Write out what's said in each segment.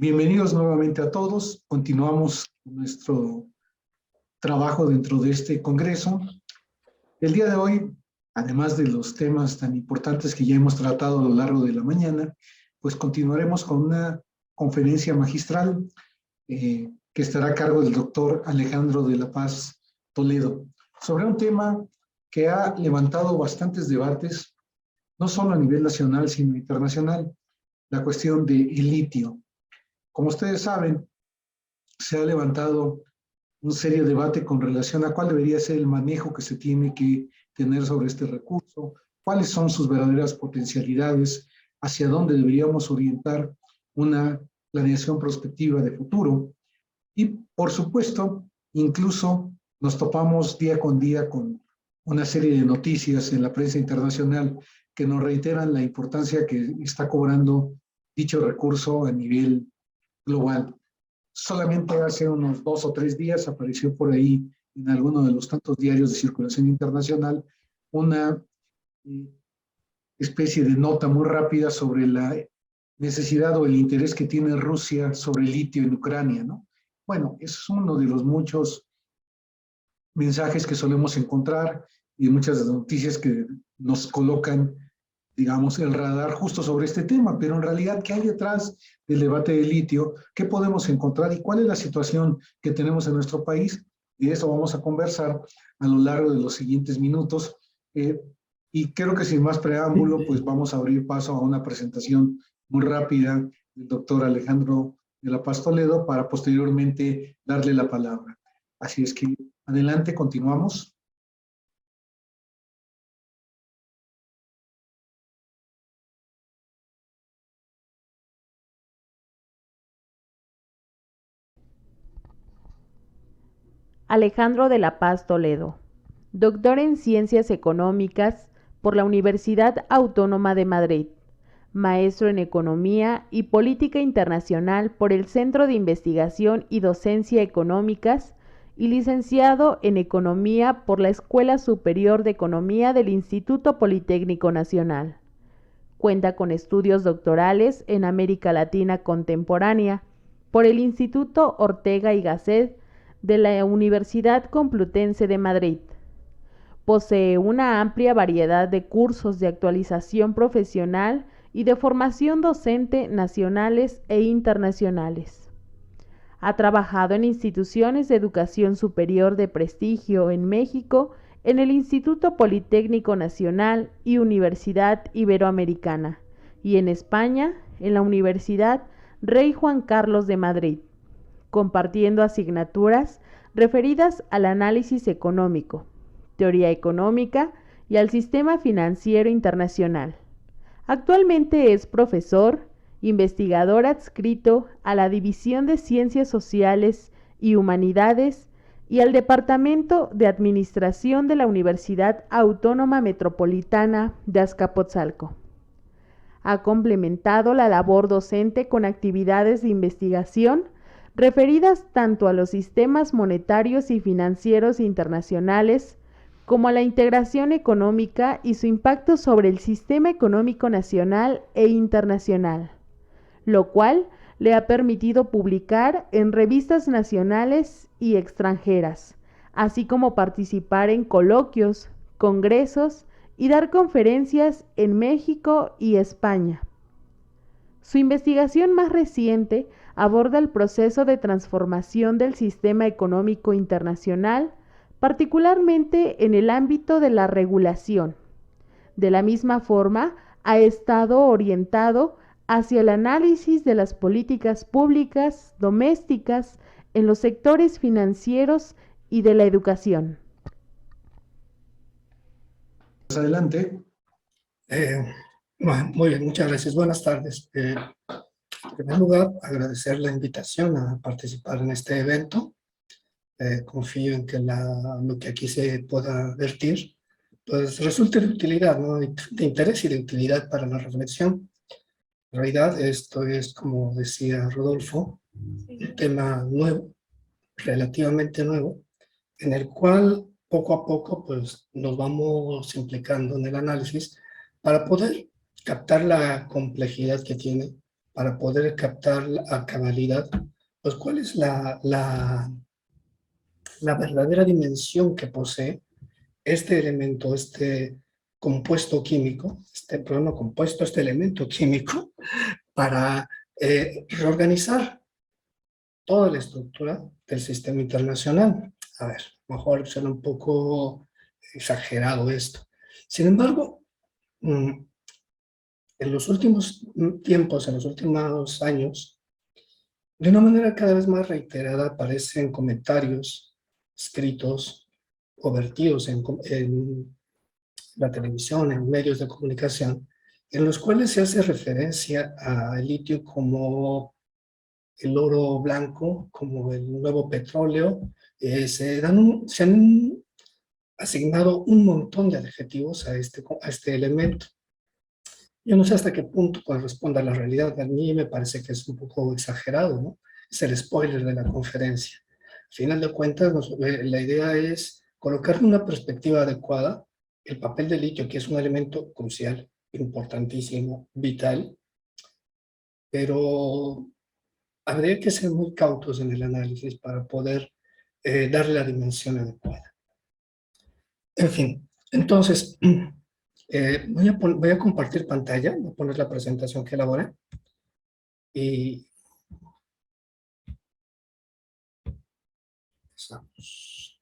Bienvenidos nuevamente a todos. Continuamos nuestro trabajo dentro de este congreso. El día de hoy, además de los temas tan importantes que ya hemos tratado a lo largo de la mañana, pues continuaremos con una conferencia magistral que estará a cargo del doctor Alejandro de la Paz Toledo, sobre un tema que ha levantado bastantes debates, no solo a nivel nacional, sino internacional, la cuestión del litio. Como ustedes saben, se ha levantado un serio debate con relación a cuál debería ser el manejo que se tiene que tener sobre este recurso, cuáles son sus verdaderas potencialidades, hacia dónde deberíamos orientar una planeación prospectiva de futuro. Y, por supuesto, incluso nos topamos día con día con una serie de noticias en la prensa internacional que nos reiteran la importancia que está cobrando dicho recurso a nivel global. Solamente hace unos 2 o 3 días apareció por ahí en alguno de los tantos diarios de circulación internacional una especie de nota muy rápida sobre la necesidad o el interés que tiene Rusia sobre el litio en Ucrania, ¿no? Bueno, eso es uno de los muchos mensajes que solemos encontrar y muchas noticias que nos colocan, digamos, el radar justo sobre este tema, pero en realidad, ¿qué hay detrás del debate del litio? ¿Qué podemos encontrar y cuál es la situación que tenemos en nuestro país? Y de eso vamos a conversar a lo largo de los siguientes minutos. Y creo que sin más preámbulo, pues vamos a abrir paso a una presentación muy rápida del doctor Alejandro de la Paz Toledo para posteriormente darle la palabra. Así es que adelante, continuamos. Alejandro de la Paz Toledo, doctor en Ciencias Económicas por la Universidad Autónoma de Madrid, maestro en Economía y Política Internacional por el Centro de Investigación y Docencia Económicas y licenciado en Economía por la Escuela Superior de Economía del Instituto Politécnico Nacional. Cuenta con estudios doctorales en América Latina Contemporánea por el Instituto Ortega y Gasset de la Universidad Complutense de Madrid. Posee una amplia variedad de cursos de actualización profesional y de formación docente nacionales e internacionales. Ha trabajado en instituciones de educación superior de prestigio en México, en el Instituto Politécnico Nacional y Universidad Iberoamericana, y en España, en la Universidad Rey Juan Carlos de Madrid, compartiendo asignaturas referidas al análisis económico, teoría económica y al sistema financiero internacional. Actualmente es profesor, investigador adscrito a la División de Ciencias Sociales y Humanidades y al Departamento de Administración de la Universidad Autónoma Metropolitana de Azcapotzalco. Ha complementado la labor docente con actividades de investigación referidas tanto a los sistemas monetarios y financieros internacionales como a la integración económica y su impacto sobre el sistema económico nacional e internacional, lo cual le ha permitido publicar en revistas nacionales y extranjeras, así como participar en coloquios, congresos y dar conferencias en México y España. Su investigación más reciente aborda el proceso de transformación del sistema económico internacional, particularmente en el ámbito de la regulación. De la misma forma, ha estado orientado hacia el análisis de las políticas públicas domésticas en los sectores financieros y de la educación. Adelante. Muy bien, muchas gracias. Buenas tardes. En primer lugar, agradecer la invitación a participar en este evento. Confío en que lo que aquí se pueda vertir pues resulte de utilidad, ¿no? De interés y de utilidad para la reflexión. En realidad, esto es, como decía Rodolfo, un tema nuevo, relativamente nuevo, en el cual poco a poco pues, nos vamos implicando en el análisis para poder captar la complejidad que tiene para poder captar a cabalidad, pues cuál es la verdadera dimensión que posee este elemento, este compuesto químico, perdón, no compuesto, este elemento químico, para reorganizar toda la estructura del sistema internacional. A ver, mejor suena un poco exagerado esto. Sin embargo, en los últimos tiempos, en los últimos años, de una manera cada vez más reiterada aparecen comentarios escritos o vertidos en la televisión, en medios de comunicación, en los cuales se hace referencia al litio como el oro blanco, como el nuevo petróleo. Se han asignado un montón de adjetivos a este elemento. Yo no sé hasta qué punto corresponde a la realidad. A mí me parece que es un poco exagerado, ¿no? Es el spoiler de la conferencia. Al final de cuentas, la idea es colocar en una perspectiva adecuada el papel del litio, que es un elemento crucial, importantísimo, vital, pero habría que ser muy cautos en el análisis para poder darle la dimensión adecuada. En fin, entonces, voy a compartir pantalla, voy a poner la presentación que elaboré y empezamos.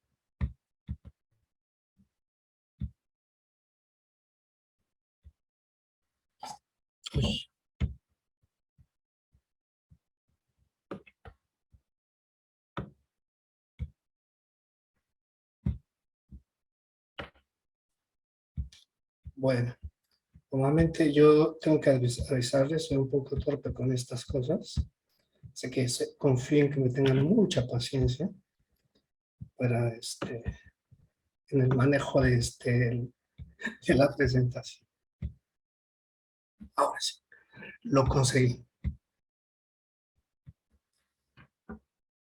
Uy. Bueno, normalmente yo tengo que avisarles, soy un poco torpe con estas cosas, así que confío en que me tengan mucha paciencia para en el manejo de la presentación. Ahora sí, lo conseguí.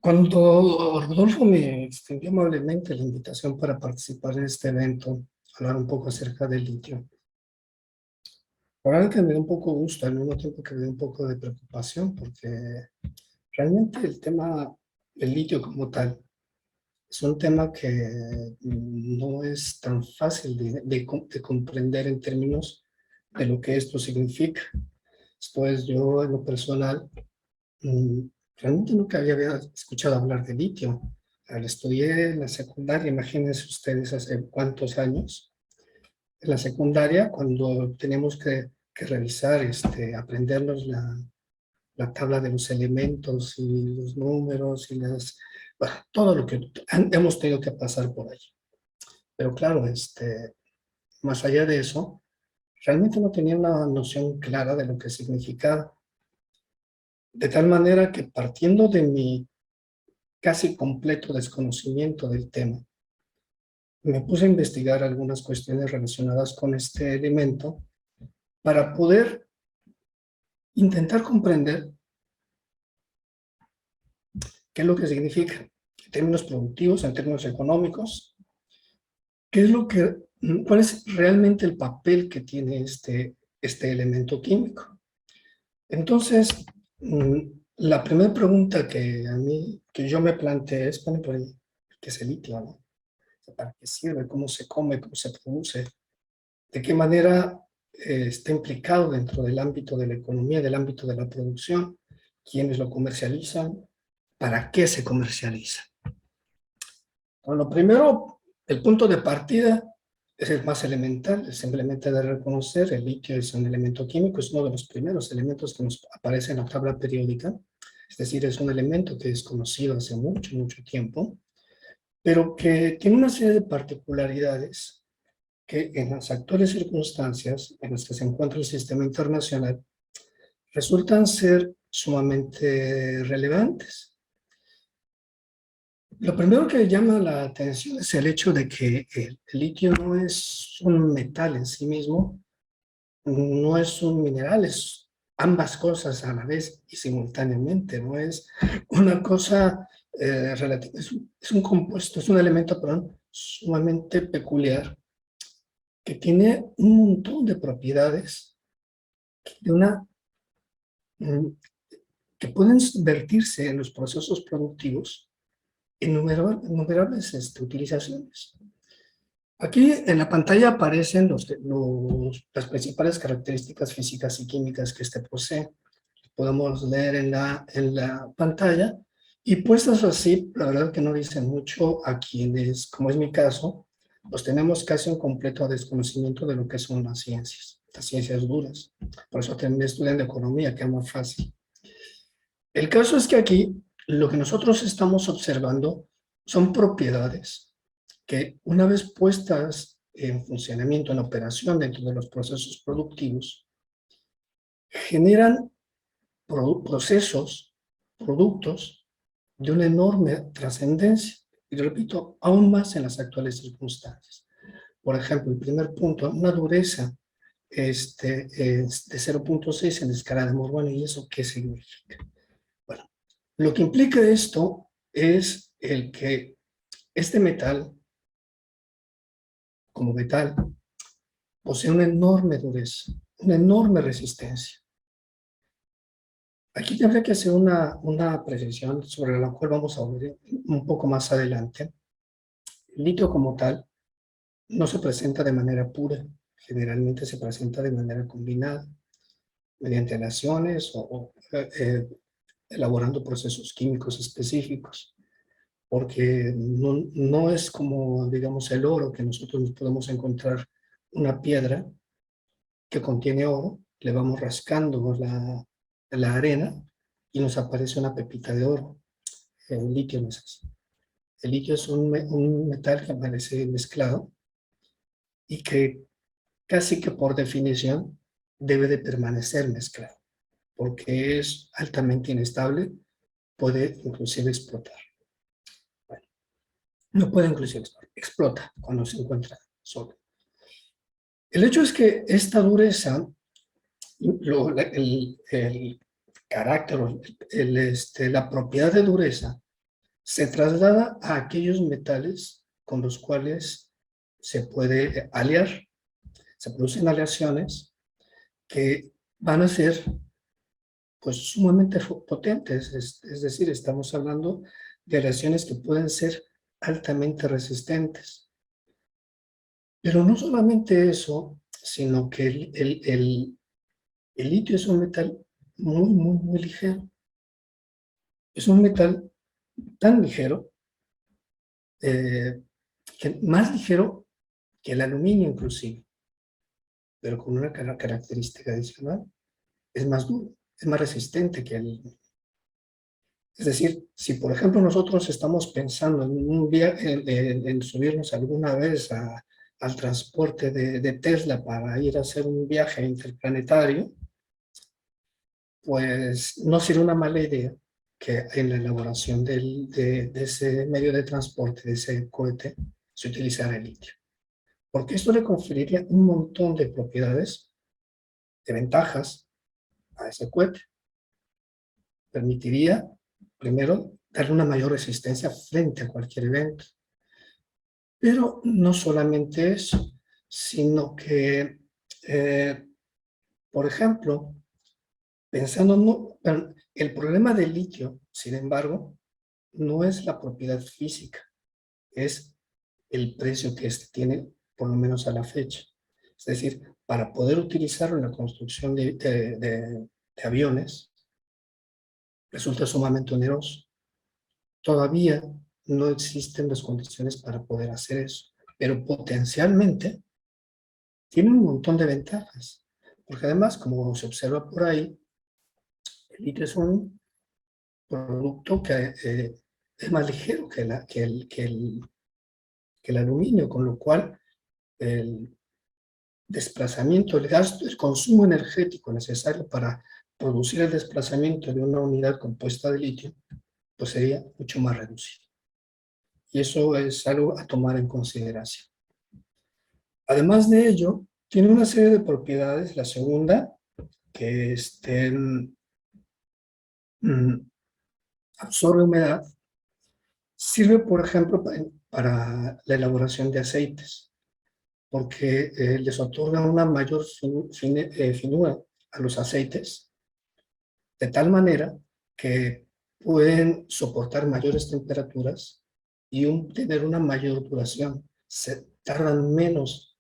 Cuando Rodolfo me extendió amablemente la invitación para participar en este evento, hablar un poco acerca del litio, la verdad que me da un poco gusto, al mismo tiempo que me da un poco de preocupación, porque realmente el tema del litio como tal es un tema que no es tan fácil de comprender en términos de lo que esto significa. Después yo, en lo personal, realmente nunca había escuchado hablar de litio. Lo estudié en la secundaria, imagínense ustedes hace cuántos años. En la secundaria, cuando tenemos que revisar, aprendernos la tabla de los elementos y los números y bueno, todo lo que hemos tenido que pasar por allí. Pero claro, más allá de eso, realmente no tenía una noción clara de lo que significaba. De tal manera que partiendo de mi casi completo desconocimiento del tema, me puse a investigar algunas cuestiones relacionadas con este elemento para poder intentar comprender qué es lo que significa en términos productivos, en términos económicos, cuál es realmente el papel que tiene este elemento químico. Entonces, la primera pregunta que yo me planteé es, bueno, ¿qué es el litio, no? ¿Para qué sirve? ¿Cómo se come? ¿Cómo se produce? ¿De qué manera está implicado dentro del ámbito de la economía, del ámbito de la producción? ¿Quiénes lo comercializan? ¿Para qué se comercializa? Bueno, lo primero, el punto de partida es el más elemental, es simplemente de reconocer el litio es un elemento químico, es uno de los primeros elementos que nos aparece en la tabla periódica, es decir, es un elemento que es conocido hace mucho, mucho tiempo, pero que tiene una serie de particularidades que en las actuales circunstancias en las que se encuentra el sistema internacional resultan ser sumamente relevantes. Lo primero que llama la atención es el hecho de que el litio no es un metal en sí mismo, no es un mineral, es ambas cosas a la vez y simultáneamente, no es una cosa relativa, es un compuesto, es un elemento, perdón, sumamente peculiar que tiene un montón de propiedades de una que pueden vertirse en los procesos productivos innumerables utilizaciones. Aquí en la pantalla aparecen las principales características físicas y químicas que este posee. Podemos leer en la pantalla, y puestas así, la verdad que no dicen mucho a quienes, como es mi caso, pues tenemos casi un completo desconocimiento de lo que son las ciencias duras. Por eso también estudian de economía, que es más fácil. El caso es que aquí lo que nosotros estamos observando son propiedades que, una vez puestas en funcionamiento, en operación dentro de los procesos productivos, generan procesos, productos de una enorme trascendencia. Y repito, aún más en las actuales circunstancias. Por ejemplo, el primer punto, una dureza es de 0.6 en la escala de Morvan. ¿Y eso qué significa? Bueno, lo que implica esto es el que este metal, como metal, posee una enorme dureza, una enorme resistencia. Aquí habría que hacer una precisión sobre la cual vamos a ver un poco más adelante. El litio como tal no se presenta de manera pura, generalmente se presenta de manera combinada, mediante aleaciones o elaborando procesos químicos específicos, porque no es como, digamos, el oro, que nosotros podemos encontrar una piedra que contiene oro, le vamos rascando la arena y nos aparece una pepita de oro. El litio no es así. El litio es un metal que aparece mezclado y que casi que por definición debe de permanecer mezclado, porque es altamente inestable, puede inclusive explotar. Bueno, no puede inclusive explotar, explota cuando se encuentra solo. El hecho es que esta dureza, el carácter, la propiedad de dureza, se traslada a aquellos metales con los cuales se puede aliar. Se producen aleaciones que van a ser pues sumamente potentes, es decir, estamos hablando de aleaciones que pueden ser altamente resistentes. Pero no solamente eso, sino que el litio es un metal muy ligero. Es un metal tan ligero, que más ligero que el aluminio inclusive, pero con una característica adicional: es más duro, es más resistente que el. Es decir, si por ejemplo nosotros estamos pensando en subirnos alguna vez al transporte de Tesla para ir a hacer un viaje interplanetario, pues no sería una mala idea que en la elaboración de ese medio de transporte, de ese cohete, se utilizara el litio. Porque esto le conferiría un montón de propiedades, de ventajas a ese cohete. Permitiría, primero, darle una mayor resistencia frente a cualquier evento. Pero no solamente eso, sino que, por ejemplo, el problema del litio, sin embargo, no es la propiedad física, es el precio que este tiene, por lo menos a la fecha. Es decir, para poder utilizarlo en la construcción de aviones, resulta sumamente oneroso. Todavía no existen las condiciones para poder hacer eso, pero potencialmente tiene un montón de ventajas, porque además, como se observa por ahí, el litio es un producto que es más ligero que el aluminio, con lo cual el desplazamiento, el gasto, el consumo energético necesario para producir el desplazamiento de una unidad compuesta de litio, pues sería mucho más reducido. Y eso es algo a tomar en consideración. Además de ello, tiene una serie de propiedades. La segunda, que absorbe humedad, sirve, por ejemplo, para la elaboración de aceites, porque les otorga una mayor finura a los aceites, de tal manera que pueden soportar mayores temperaturas y tener una mayor duración. Tardan menos,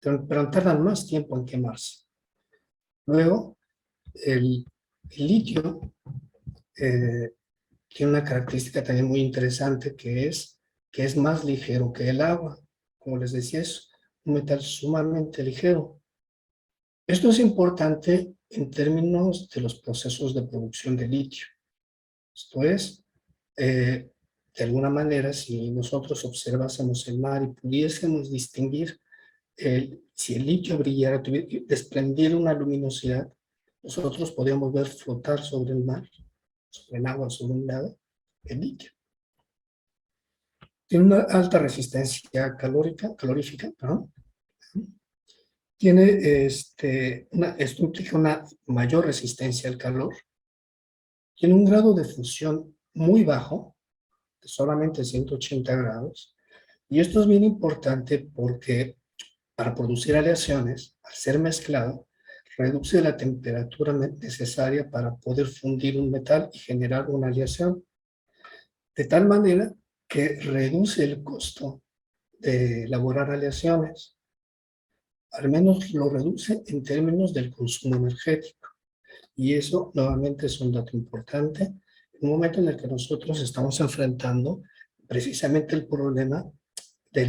pero tardan más tiempo en quemarse. Luego, el litio tiene una característica también muy interesante que es más ligero que el agua. Como les decía, es un metal sumamente ligero. Esto es importante en términos de los procesos de producción de litio. Esto es, de alguna manera, si nosotros observásemos el mar y pudiésemos distinguir si el litio brillara, desprendiera una luminosidad, nosotros podríamos ver flotar sobre el mar, sobre el agua, sobre un lado, el litio. Tiene una alta resistencia calorífica, ¿no? Tiene esto implica una mayor resistencia al calor. Tiene un grado de fusión muy bajo, de solamente 180 grados. Y esto es bien importante porque para producir aleaciones, al ser mezclado, reduce la temperatura necesaria para poder fundir un metal y generar una aleación. De tal manera que reduce el costo de elaborar aleaciones. Al menos lo reduce en términos del consumo energético. Y eso nuevamente es un dato importante en un momento en el que nosotros estamos enfrentando precisamente el problema de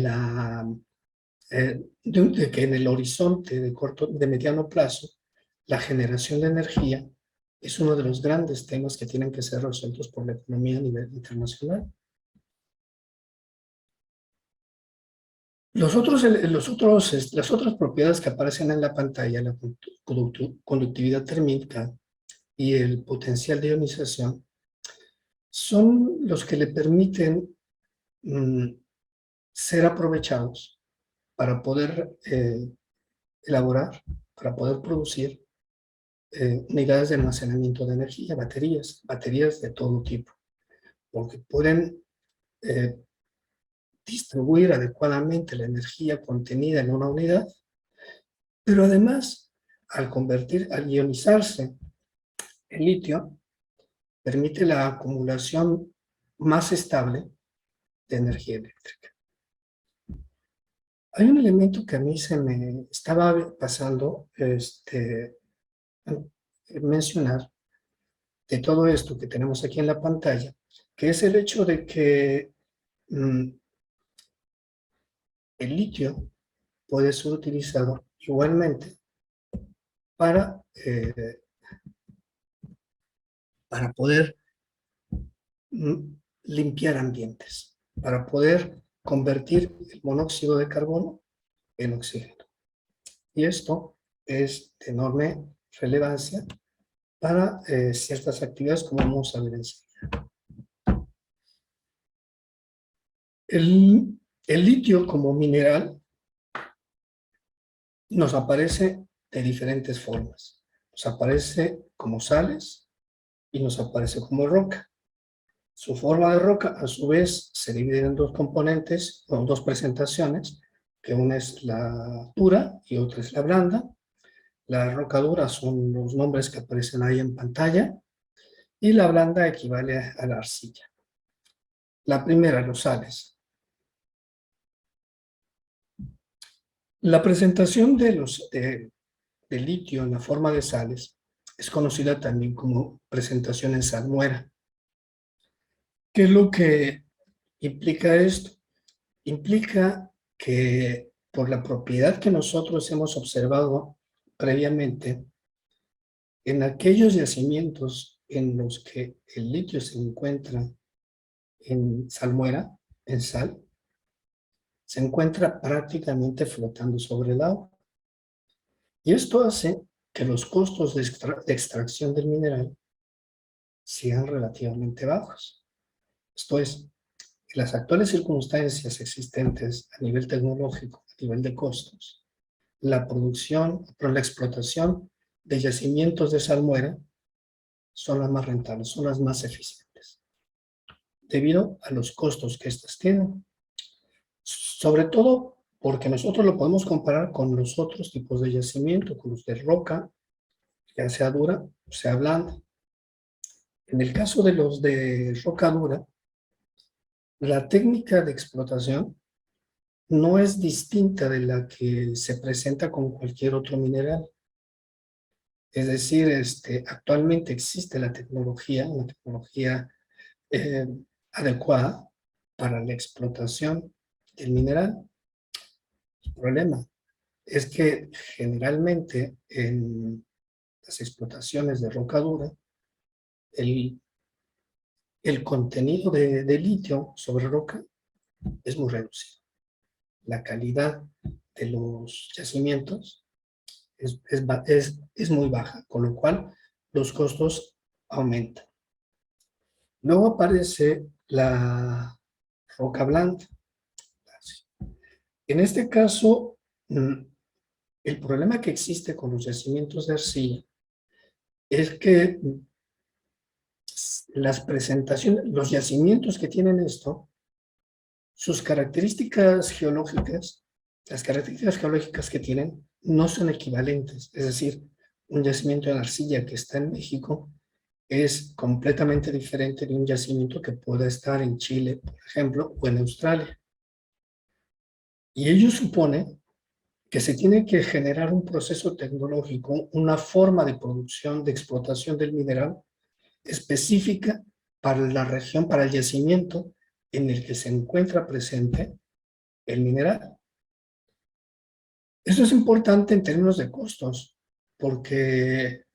que en el horizonte de mediano plazo la generación de energía es uno de los grandes temas que tienen que ser resueltos por la economía a nivel internacional. Las otras propiedades que aparecen en la pantalla, la conductividad térmica y el potencial de ionización, son los que le permiten ser aprovechados para poder elaborar, para poder producir unidades de almacenamiento de energía, baterías de todo tipo, porque pueden distribuir adecuadamente la energía contenida en una unidad, pero además, al ionizarse el litio, permite la acumulación más estable de energía eléctrica. Hay un elemento que a mí se me estaba pasando mencionar de todo esto que tenemos aquí en la pantalla, que es el hecho de que el litio puede ser utilizado igualmente para poder limpiar ambientes, para poder convertir el monóxido de carbono en oxígeno. Y esto es de enorme relevancia para ciertas actividades como vamos a ver enseguida. El litio como mineral nos aparece de diferentes formas. Nos aparece como sales y nos aparece como roca. Su forma de roca, a su vez, se divide en dos componentes, o dos presentaciones, que una es la dura y otra es la blanda. La roca dura son los nombres que aparecen ahí en pantalla, y la blanda equivale a la arcilla. La primera, los sales. La presentación del litio en la forma de sales es conocida también como presentación en salmuera. ¿Qué es lo que implica esto? Implica que por la propiedad que nosotros hemos observado previamente, en aquellos yacimientos en los que el litio se encuentra en salmuera, en sal, se encuentra prácticamente flotando sobre el agua. Y esto hace que los costos de extracción del mineral sean relativamente bajos. Esto es, en las actuales circunstancias existentes a nivel tecnológico, a nivel de costos, la explotación de yacimientos de salmuera son las más rentables, son las más eficientes, debido a los costos que estas tienen. Sobre todo porque nosotros lo podemos comparar con los otros tipos de yacimiento, con los de roca, ya sea dura o sea blanda. En el caso de los de roca dura, la técnica de explotación no es distinta de la que se presenta con cualquier otro mineral. Es decir, actualmente existe la tecnología, una tecnología eh, adecuada para la explotación del mineral. El problema es que generalmente en las explotaciones de roca dura, el, el contenido de litio sobre roca es muy reducido. La calidad de los yacimientos es muy baja, con lo cual los costos aumentan. Luego aparece la roca blanda. En este caso, el problema que existe con los yacimientos de arcilla es que las presentaciones, los yacimientos que tienen esto, sus características geológicas, las características geológicas que tienen no son equivalentes. Es decir, un yacimiento de arcilla que está en México es completamente diferente de un yacimiento que pueda estar en Chile, por ejemplo, o en Australia. Y ello supone que se tiene que generar un proceso tecnológico, una forma de producción, de explotación del mineral específica para la región, para el yacimiento en el que se encuentra presente el mineral. Eso es importante en términos de costos, porque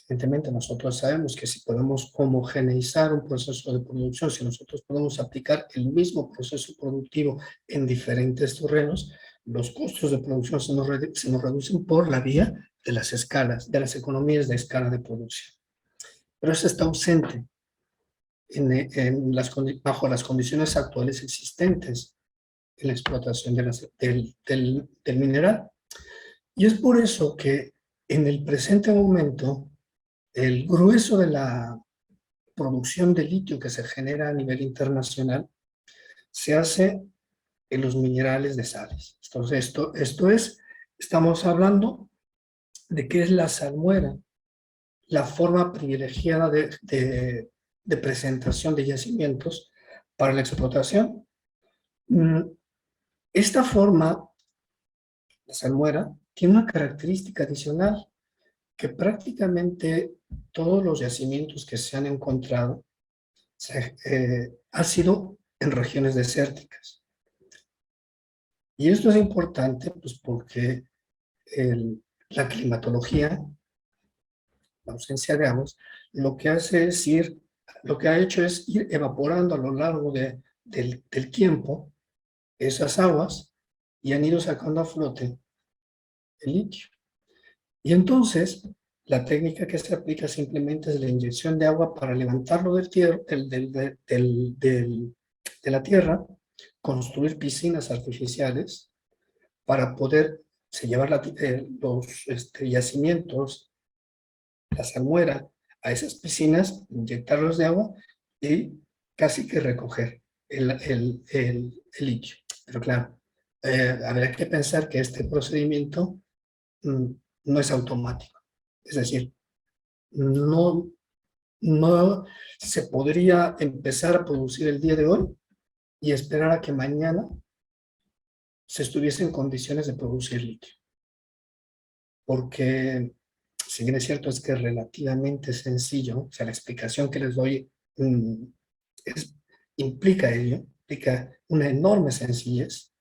evidentemente nosotros sabemos que si podemos homogeneizar un proceso de producción, si nosotros podemos aplicar el mismo proceso productivo en diferentes terrenos, los costos de producción se nos reducen por la vía de las escalas, de las economías de escala de producción. Pero eso está ausente bajo las condiciones actuales existentes en la explotación del mineral. Y es por eso que en el presente momento el grueso de la producción de litio que se genera a nivel internacional se hace en los minerales de sales. Entonces, estamos hablando de qué es la salmuera, la forma privilegiada de presentación de yacimientos para la explotación. Esta forma, la salmuera, tiene una característica adicional, que prácticamente todos los yacimientos que se han encontrado han sido en regiones desérticas. Y esto es importante pues, porque la climatología, la ausencia de aguas, lo que ha hecho es ir evaporando a lo largo del tiempo esas aguas y han ido sacando a flote el litio. Y entonces, la técnica que se aplica simplemente es la inyección de agua para levantarlo de la tierra, construir piscinas artificiales para poder llevar los yacimientos, la salmuera, a esas piscinas, inyectarlos de agua y casi que recoger el litio. Pero claro, habrá que pensar que este procedimiento no es automático. Es decir, no se podría empezar a producir el día de hoy y esperar a que mañana se estuviese en condiciones de producir litio. Porque, si bien es cierto, es que es relativamente sencillo, o sea, la explicación que les doy implica ello, implica una enorme sencillez.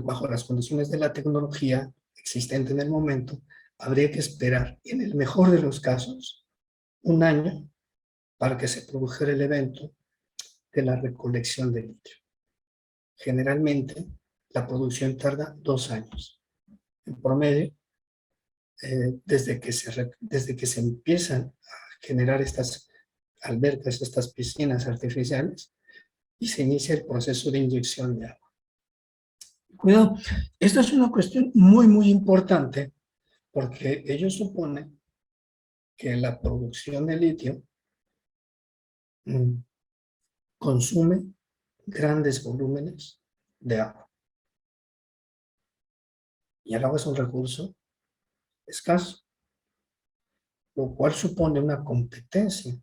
Bajo las condiciones de la tecnología existente en el momento, habría que esperar, en el mejor de los casos, un año para que se produjera el evento de la recolección de litio. Generalmente, la producción tarda 2 años. En promedio, desde que se empiezan a generar estas albercas, estas piscinas artificiales, y se inicia el proceso de inyección de agua. Cuidado, esta es una cuestión muy, muy importante, porque ello supone que la producción de litio consume grandes volúmenes de agua. Y el agua es un recurso escaso. lo cual supone una competencia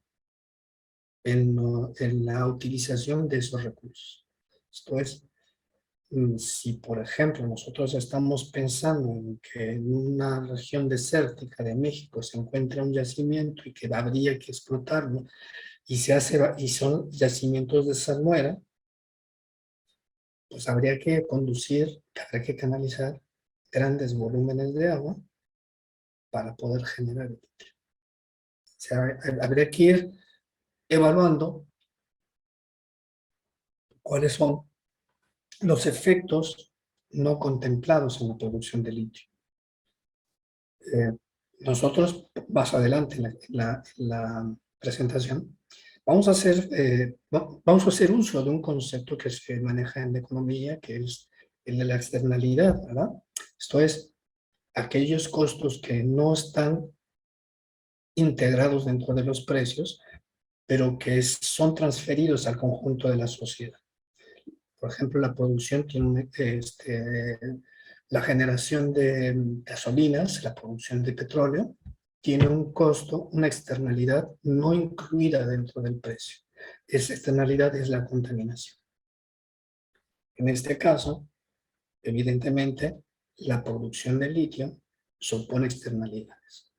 en la utilización de esos recursos. Esto es, si por ejemplo nosotros estamos pensando en que en una región desértica de México se encuentra un yacimiento y que habría que explotarlo, y son yacimientos de salmuera, pues habría que canalizar grandes volúmenes de agua para poder generar el litio. O sea, habría que ir evaluando cuáles son los efectos no contemplados en la producción de litio. Nosotros, más adelante en la presentación, vamos a hacer uso de un concepto que se maneja en la economía, que es el de la externalidad, ¿verdad? Esto es, aquellos costos que no están integrados dentro de los precios, pero que son transferidos al conjunto de la sociedad. Por ejemplo, la producción tiene la generación de gasolinas, la producción de petróleo, tiene un costo, una externalidad no incluida dentro del precio. Esa externalidad es la contaminación. En este caso, evidentemente, la producción de litio supone externalidades.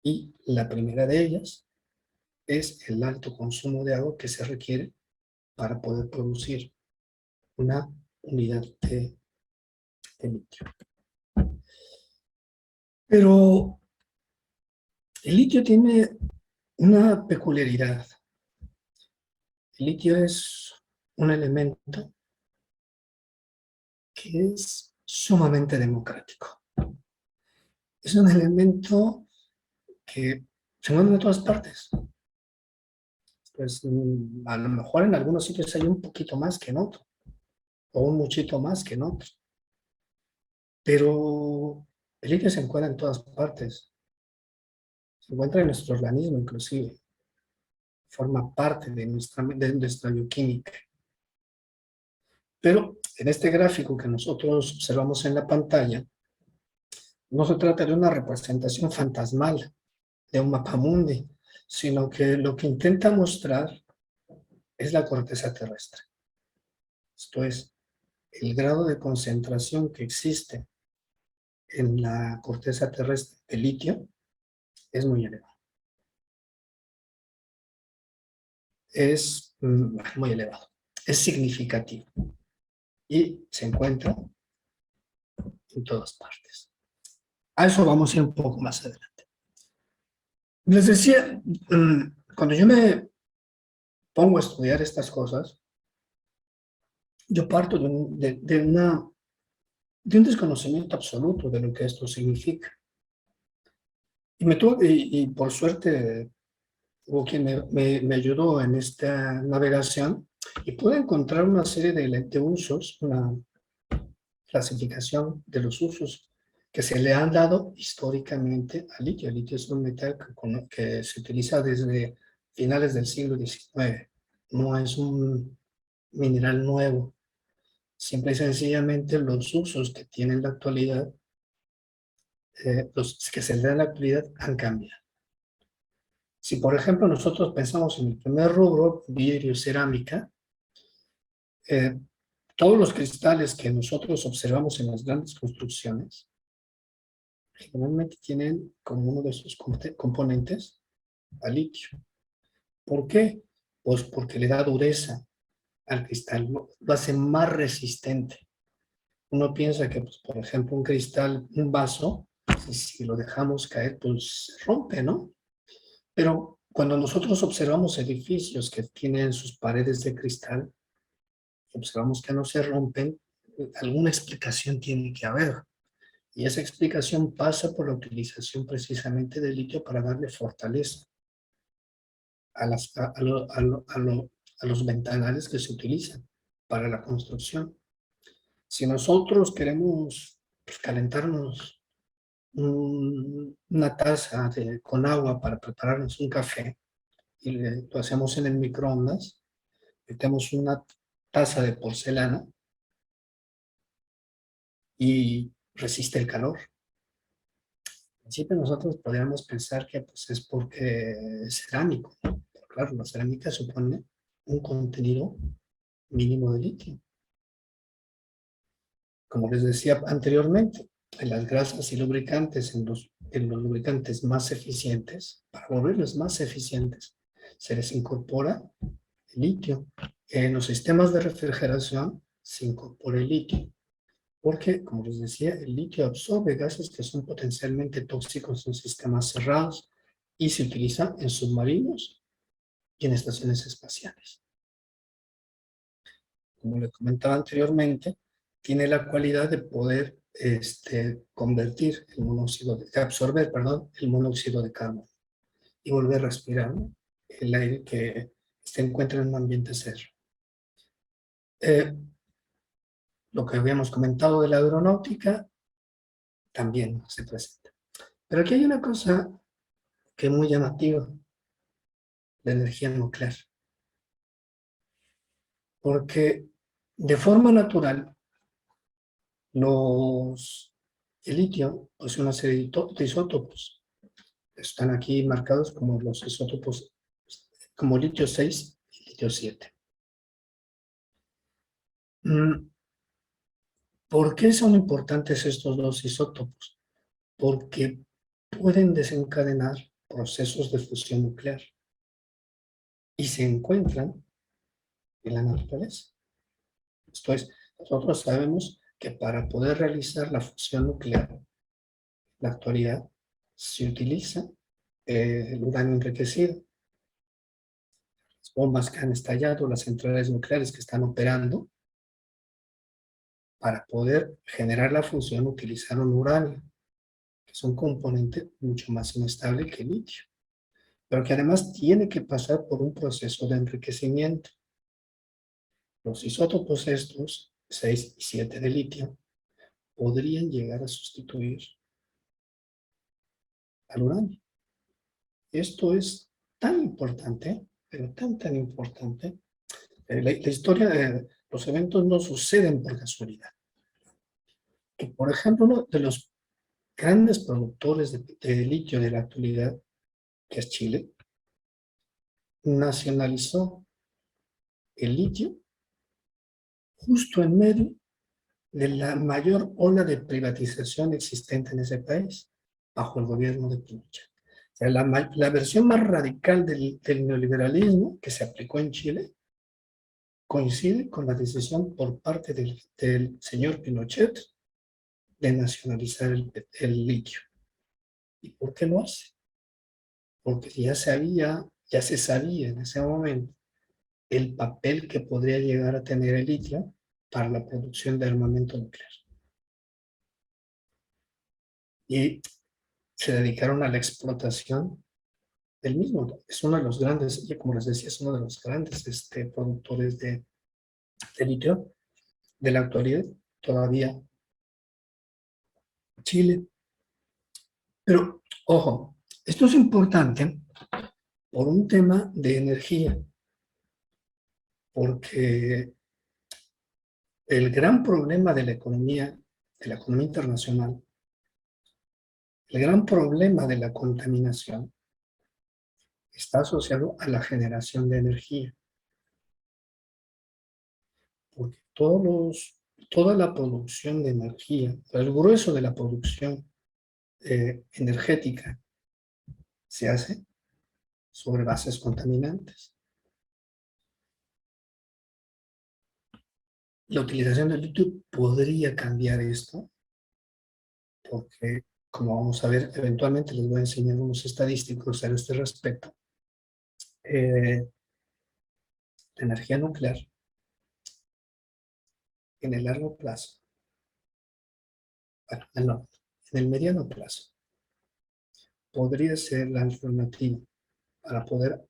Y la primera de ellas es el alto consumo de agua que se requiere para poder producir una unidad de litio. Pero el litio tiene una peculiaridad. El litio es un elemento que es sumamente democrático. Es un elemento que se mueve en todas partes. Pues a lo mejor en algunos sitios hay un poquito más que en otros, o un muchito más que en otros. Pero el litio se encuentra en todas partes. Se encuentra en nuestro organismo inclusive. Forma parte de nuestra bioquímica. Pero en este gráfico que nosotros observamos en la pantalla, no se trata de una representación fantasmal de un mapamundi, sino que lo que intenta mostrar es la corteza terrestre. Esto es, el grado de concentración que existe en la corteza terrestre de litio es muy elevado. Es muy elevado, es significativo y se encuentra en todas partes. A eso vamos a ir un poco más adelante. Les decía, cuando yo me pongo a estudiar estas cosas, yo parto de un desconocimiento absoluto de lo que esto significa. Y por suerte hubo quien me ayudó en esta navegación y pude encontrar una serie de usos, una clasificación de los usos que se le han dado históricamente al litio. El litio es un metal que se utiliza desde finales del siglo XIX. No es un mineral nuevo. Simple y sencillamente los usos que tiene en la actualidad, los que se le dan en la actualidad han cambiado. Si por ejemplo nosotros pensamos en el primer rubro, vidrio, cerámica, todos los cristales que nosotros observamos en las grandes construcciones, generalmente tienen como uno de sus componentes al litio. ¿Por qué? Pues porque le da dureza al cristal, lo hace más resistente. Uno piensa que, pues, por ejemplo, un cristal, un vaso, si lo dejamos caer, pues se rompe, ¿no? Pero cuando nosotros observamos edificios que tienen sus paredes de cristal, observamos que no se rompen, alguna explicación tiene que haber. Y esa explicación pasa por la utilización precisamente del litio para darle fortaleza a los ventanales que se utilizan para la construcción. Si nosotros queremos calentarnos una taza con agua para prepararnos un café y lo hacemos en el microondas, metemos una taza de porcelana y resiste el calor. principio nosotros podríamos pensar que pues, es porque es cerámico, ¿no? Pero claro, la cerámica supone un contenido mínimo de litio. Como les decía anteriormente, en las grasas y lubricantes, en los lubricantes más eficientes, para volverlos más eficientes, se les incorpora el litio. En los sistemas de refrigeración se incorpora el litio, porque, como les decía, el litio absorbe gases que son potencialmente tóxicos en sistemas cerrados y se utiliza en submarinos y en estaciones espaciales. Como les comentaba anteriormente, tiene la cualidad de poder convertir el monóxido, de absorber, perdón, el monóxido de carbono y volver a respirar, ¿no? El aire que se encuentra en un ambiente cerrado. Lo que habíamos comentado de la aeronáutica también se presenta. Pero aquí hay una cosa que es muy llamativa, la energía nuclear. Porque de forma natural, el litio posee una serie de isótopos. Están aquí marcados como los isótopos, como litio 6 y litio 7. ¿Por qué son importantes estos dos isótopos? Porque pueden desencadenar procesos de fusión nuclear y se encuentran en la naturaleza. Esto es, nosotros sabemos que para poder realizar la fusión nuclear, en la actualidad se utiliza el uranio enriquecido. Las bombas que han estallado, las centrales nucleares que están operando, para poder generar la fusión utilizaron uranio, que es un componente mucho más inestable que el litio, pero que además tiene que pasar por un proceso de enriquecimiento. Los isótopos estos, 6 y 7 de litio, podrían llegar a sustituir al uranio. Esto es tan importante, pero tan importante. La historia de los eventos no suceden por casualidad. Que, por ejemplo, uno de los grandes productores de litio de la actualidad, que es Chile, nacionalizó el litio justo en medio de la mayor ola de privatización existente en ese país, bajo el gobierno de Pinochet. O sea, la versión más radical del neoliberalismo que se aplicó en Chile coincide con la decisión por parte del señor Pinochet de nacionalizar el litio. ¿Y por qué lo hace? Porque ya se sabía en ese momento el papel que podría llegar a tener el litio para la producción de armamento nuclear. Y se dedicaron a la explotación del mismo. Es uno de los grandes, y como les decía, es uno de los grandes productores de litio de la actualidad, todavía Chile. Pero, ojo, esto es importante por un tema de energía, porque el gran problema de la economía internacional, el gran problema de la contaminación, está asociado a la generación de energía. Porque toda la producción de energía, el grueso de la producción energética se hace sobre bases contaminantes. La utilización del litio podría cambiar esto, porque, como vamos a ver, eventualmente les voy a enseñar unos estadísticos a este respecto. La energía nuclear, en el largo plazo, bueno, no, en el mediano plazo, podría ser la alternativa para poder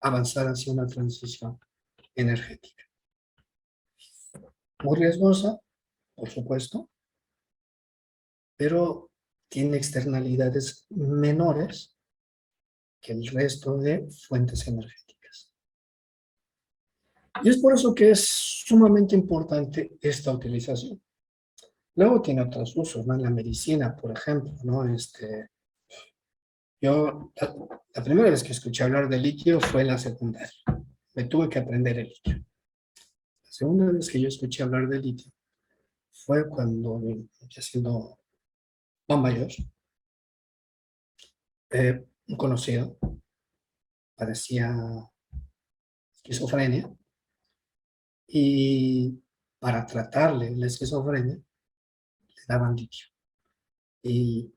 avanzar hacia una transición energética. Muy riesgosa, por supuesto, pero tiene externalidades menores que el resto de fuentes energéticas. Y es por eso que es sumamente importante esta utilización. Luego tiene otros usos, ¿no? En la medicina, por ejemplo, ¿no? Yo, la primera vez que escuché hablar de litio fue en la secundaria. Me tuve que aprender el litio. La segunda vez que yo escuché hablar de litio fue cuando, ya siendo más mayor, un conocido padecía esquizofrenia y para tratarle la esquizofrenia le daban litio. Y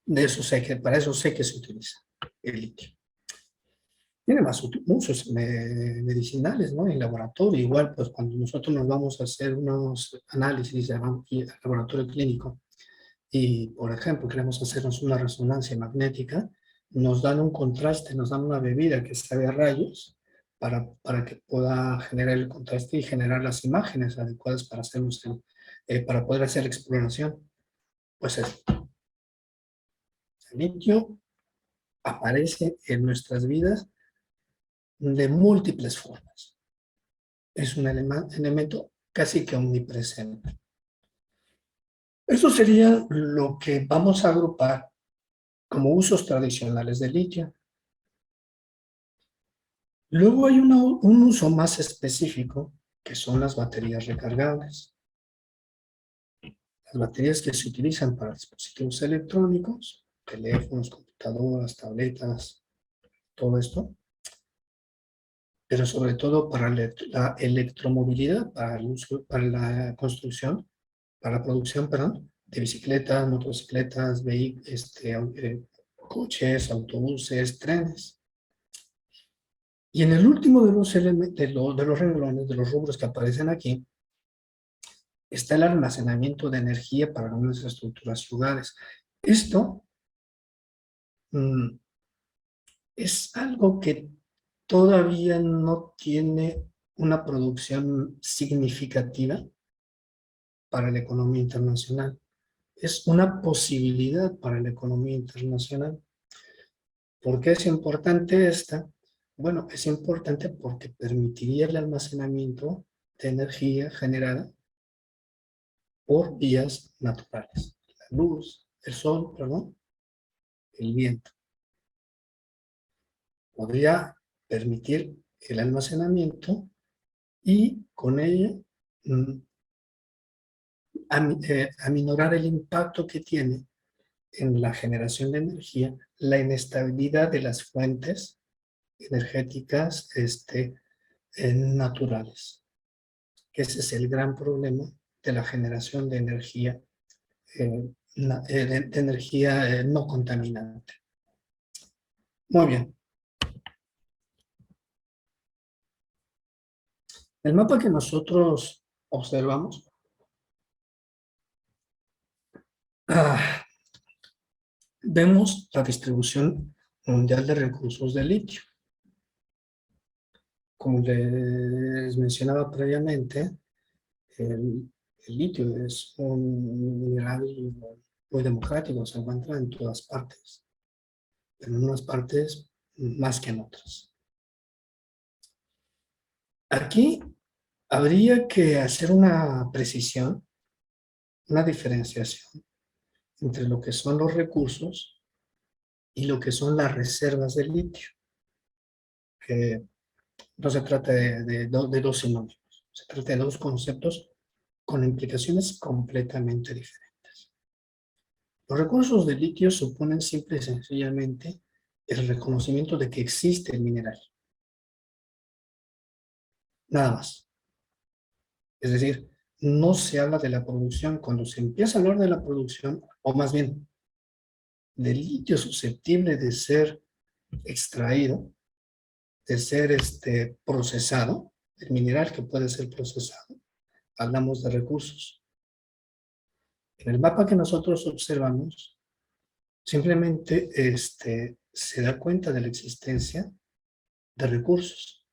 de eso sé que, para eso sé que se utiliza el litio. Tiene más usos medicinales, ¿no? En laboratorio, igual, pues cuando nosotros nos vamos a hacer unos análisis al laboratorio clínico y, por ejemplo, queremos hacernos una resonancia magnética, nos dan un contraste, nos dan una bebida que sabe a rayos para que pueda generar el contraste y generar las imágenes adecuadas para, para poder hacer la exploración. Pues el litio aparece en nuestras vidas de múltiples formas. Es un elemento casi que omnipresente. Eso sería lo que vamos a agrupar como usos tradicionales del litio. Luego hay un uso más específico, que son las baterías recargables. Las baterías que se utilizan para dispositivos electrónicos, teléfonos, computadoras, tabletas, todo esto, pero sobre todo para la electromovilidad, para la construcción, para la producción, perdón, de bicicletas, motocicletas, coches, autobuses, trenes. Y en el último de los renglones, de los rubros que aparecen aquí, está el almacenamiento de energía para algunas estructuras ciudades. Esto es algo que todavía no tiene una producción significativa para la economía internacional. Es una posibilidad para la economía internacional. ¿Por qué es importante esta? Bueno, es importante porque permitiría el almacenamiento de energía generada por vías naturales. La luz, el sol, perdón, el viento. Podría permitir el almacenamiento y con ello aminorar el impacto que tiene en la generación de energía la inestabilidad de las fuentes energéticas naturales. Ese es el gran problema de la generación de energía, de energía no contaminante. Muy bien. El mapa que nosotros observamos vemos la distribución mundial de recursos de litio. Como les mencionaba previamente, el litio es un mineral muy democrático, se encuentra en todas partes, pero en unas partes más que en otras. Aquí habría que hacer una precisión, una diferenciación entre lo que son los recursos y lo que son las reservas de litio, que no se trata de dos sinónimos, se trata de dos conceptos con implicaciones completamente diferentes. Los recursos de litio suponen simple y sencillamente el reconocimiento de que existe el mineral. Nada más. Es decir, no se habla de la producción. Cuando se empieza a hablar de la producción, o más bien, del litio susceptible de ser extraído, de ser procesado, el mineral que puede ser procesado, hablamos de recursos. En el mapa que nosotros observamos, simplemente se da cuenta de la existencia de recursos.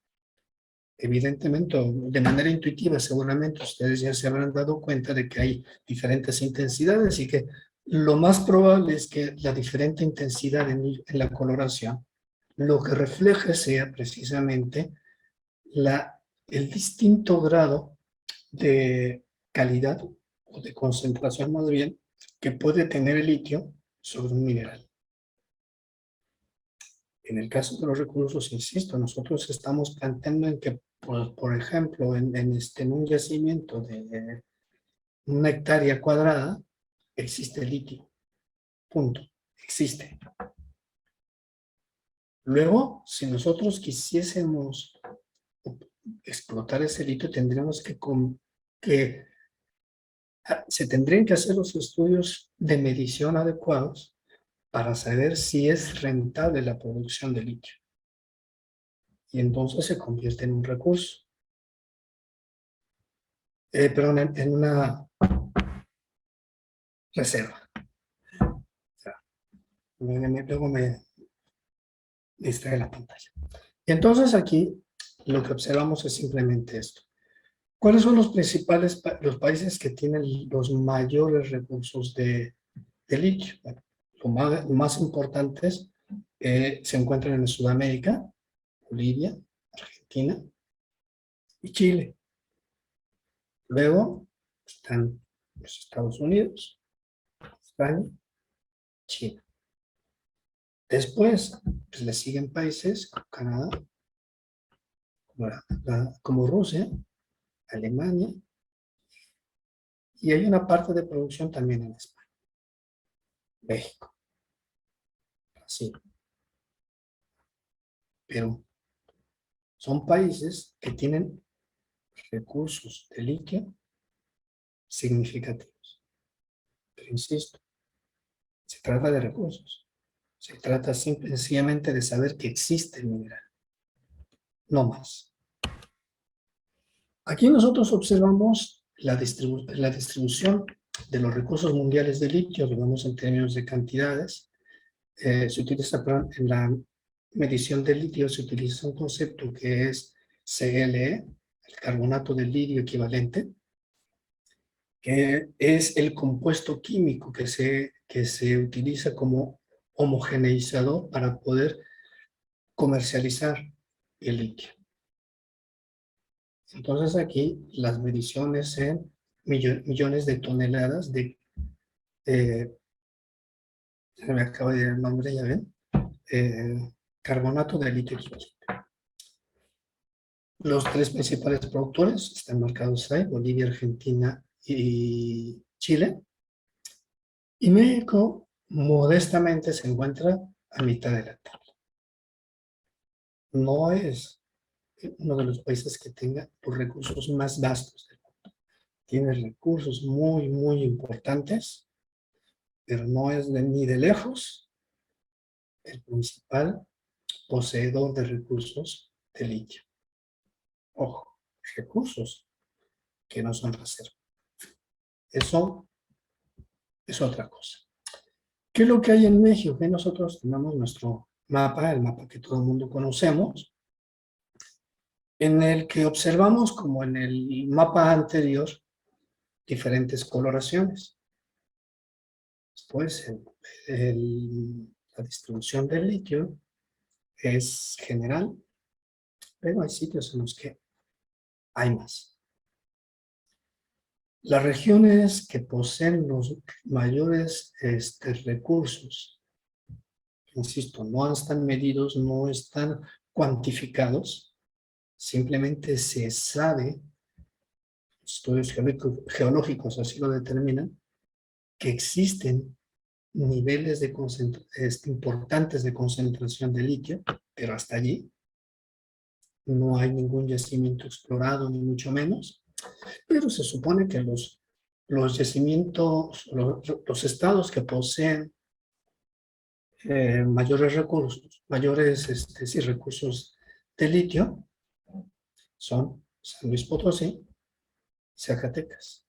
Evidentemente, de manera intuitiva, seguramente ustedes ya se habrán dado cuenta de que hay diferentes intensidades y que lo más probable es que la diferente intensidad en la coloración lo que refleje sea precisamente el distinto grado de calidad o de concentración más bien, que puede tener el litio sobre un mineral. En el caso de los recursos, insisto, nosotros estamos planteando en que, por ejemplo, en un yacimiento de 1 hectárea cuadrada, existe litio. Punto. Existe. Luego, si nosotros quisiésemos explotar ese litio, tendríamos que se tendrían que hacer los estudios de medición adecuados para saber si es rentable la producción de litio. Y entonces se convierte en un recurso. Perdón, en una reserva. O sea, luego me distrae la pantalla. Y entonces aquí lo que observamos es simplemente esto. ¿Cuáles son los principales los países que tienen los mayores recursos de litio? Bueno, los más importantes se encuentran en Sudamérica, Bolivia, Argentina y Chile. Luego están los Estados Unidos, España, China. Después pues, le siguen países como Canadá, como Rusia, Alemania, y hay una parte de producción también en España, México, Brasil, Perú. Son países que tienen recursos de litio significativos. Pero insisto, se trata de recursos. Se trata sencillamente de saber que existe el mineral, no más. Aquí nosotros observamos la distribución de los recursos mundiales de litio, digamos en términos de cantidades. Se utiliza, perdón, en la medición del litio se utiliza un concepto que es CLE, el carbonato de litio equivalente, que es el compuesto químico que se utiliza como homogeneizador para poder comercializar el litio. Entonces aquí las mediciones en millones de toneladas de, se me acaba de ir el nombre, ya ven, carbonato de litio equivalente. Los 3 principales productores están marcados ahí, Bolivia, Argentina y Chile. Y México modestamente se encuentra a mitad de la tabla. No es uno de los países que tenga los recursos más vastos del mundo. Tiene recursos muy, muy importantes, pero no es ni de lejos el principal poseedor de recursos de litio. Ojo, recursos que no son reserva. Eso es otra cosa. ¿Qué es lo que hay en México? Que nosotros tenemos nuestro mapa, el mapa que todo el mundo conocemos, en el que observamos, como en el mapa anterior, diferentes coloraciones. Después, la distribución del litio es general, pero hay sitios en los que hay más. Las regiones que poseen los mayores recursos, insisto, no están medidos, no están cuantificados, simplemente se sabe, estudios geológicos así lo determinan, que existen niveles importantes de concentración de litio, pero hasta allí no hay ningún yacimiento explorado, ni mucho menos, pero se supone que los yacimientos, los estados que poseen mayores recursos, recursos de litio, son San Luis Potosí, Zacatecas,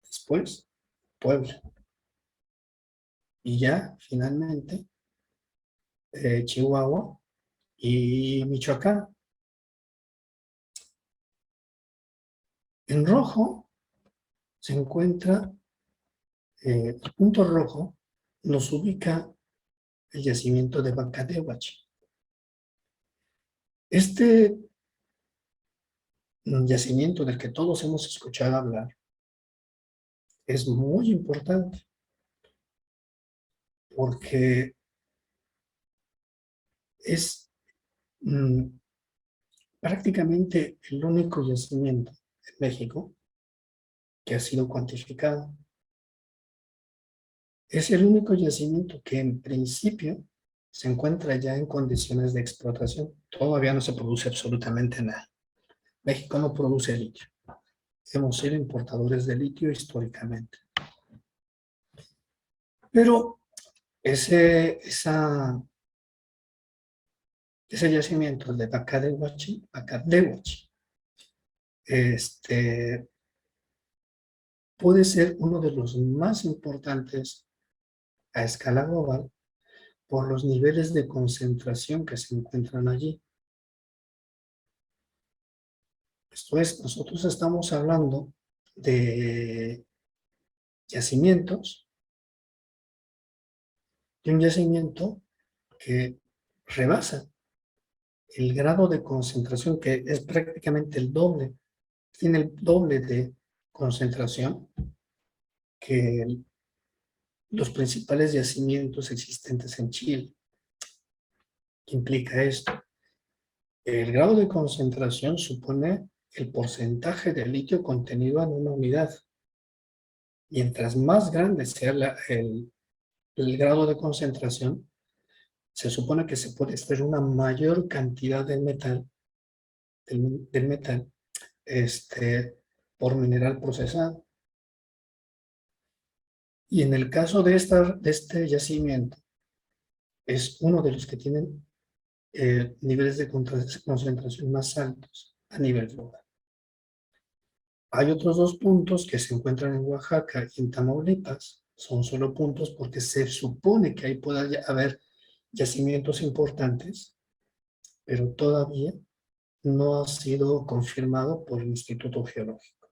después Puebla, y ya finalmente Chihuahua y Michoacán. En rojo se encuentra, el punto rojo nos ubica el yacimiento de Bacadehuachi. Este yacimiento del que todos hemos escuchado hablar es muy importante porque es prácticamente el único yacimiento en México que ha sido cuantificado. Es el único yacimiento que en principio se encuentra ya en condiciones de explotación. Todavía no se produce absolutamente nada. México no produce litio. Hemos sido importadores de litio históricamente. Pero ese yacimiento, el de Bacadehuachi, puede ser uno de los más importantes a escala global por los niveles de concentración que se encuentran allí. Esto es, nosotros estamos hablando de yacimientos, de un yacimiento que rebasa el grado de concentración, que es prácticamente el doble, tiene el doble de concentración que los principales yacimientos existentes en Chile. ¿Qué implica esto? El grado de concentración supone el porcentaje de litio contenido en una unidad. Mientras más grande sea el grado de concentración, se supone que se puede extraer una mayor cantidad de metal, del metal por mineral procesado. Y en el caso de este yacimiento, es uno de los que tienen niveles de concentración más altos a nivel global. Hay otros dos puntos que se encuentran en Oaxaca y en Tamaulipas. Son solo puntos porque se supone que ahí puede haber yacimientos importantes, pero todavía no ha sido confirmado por el Instituto Geológico.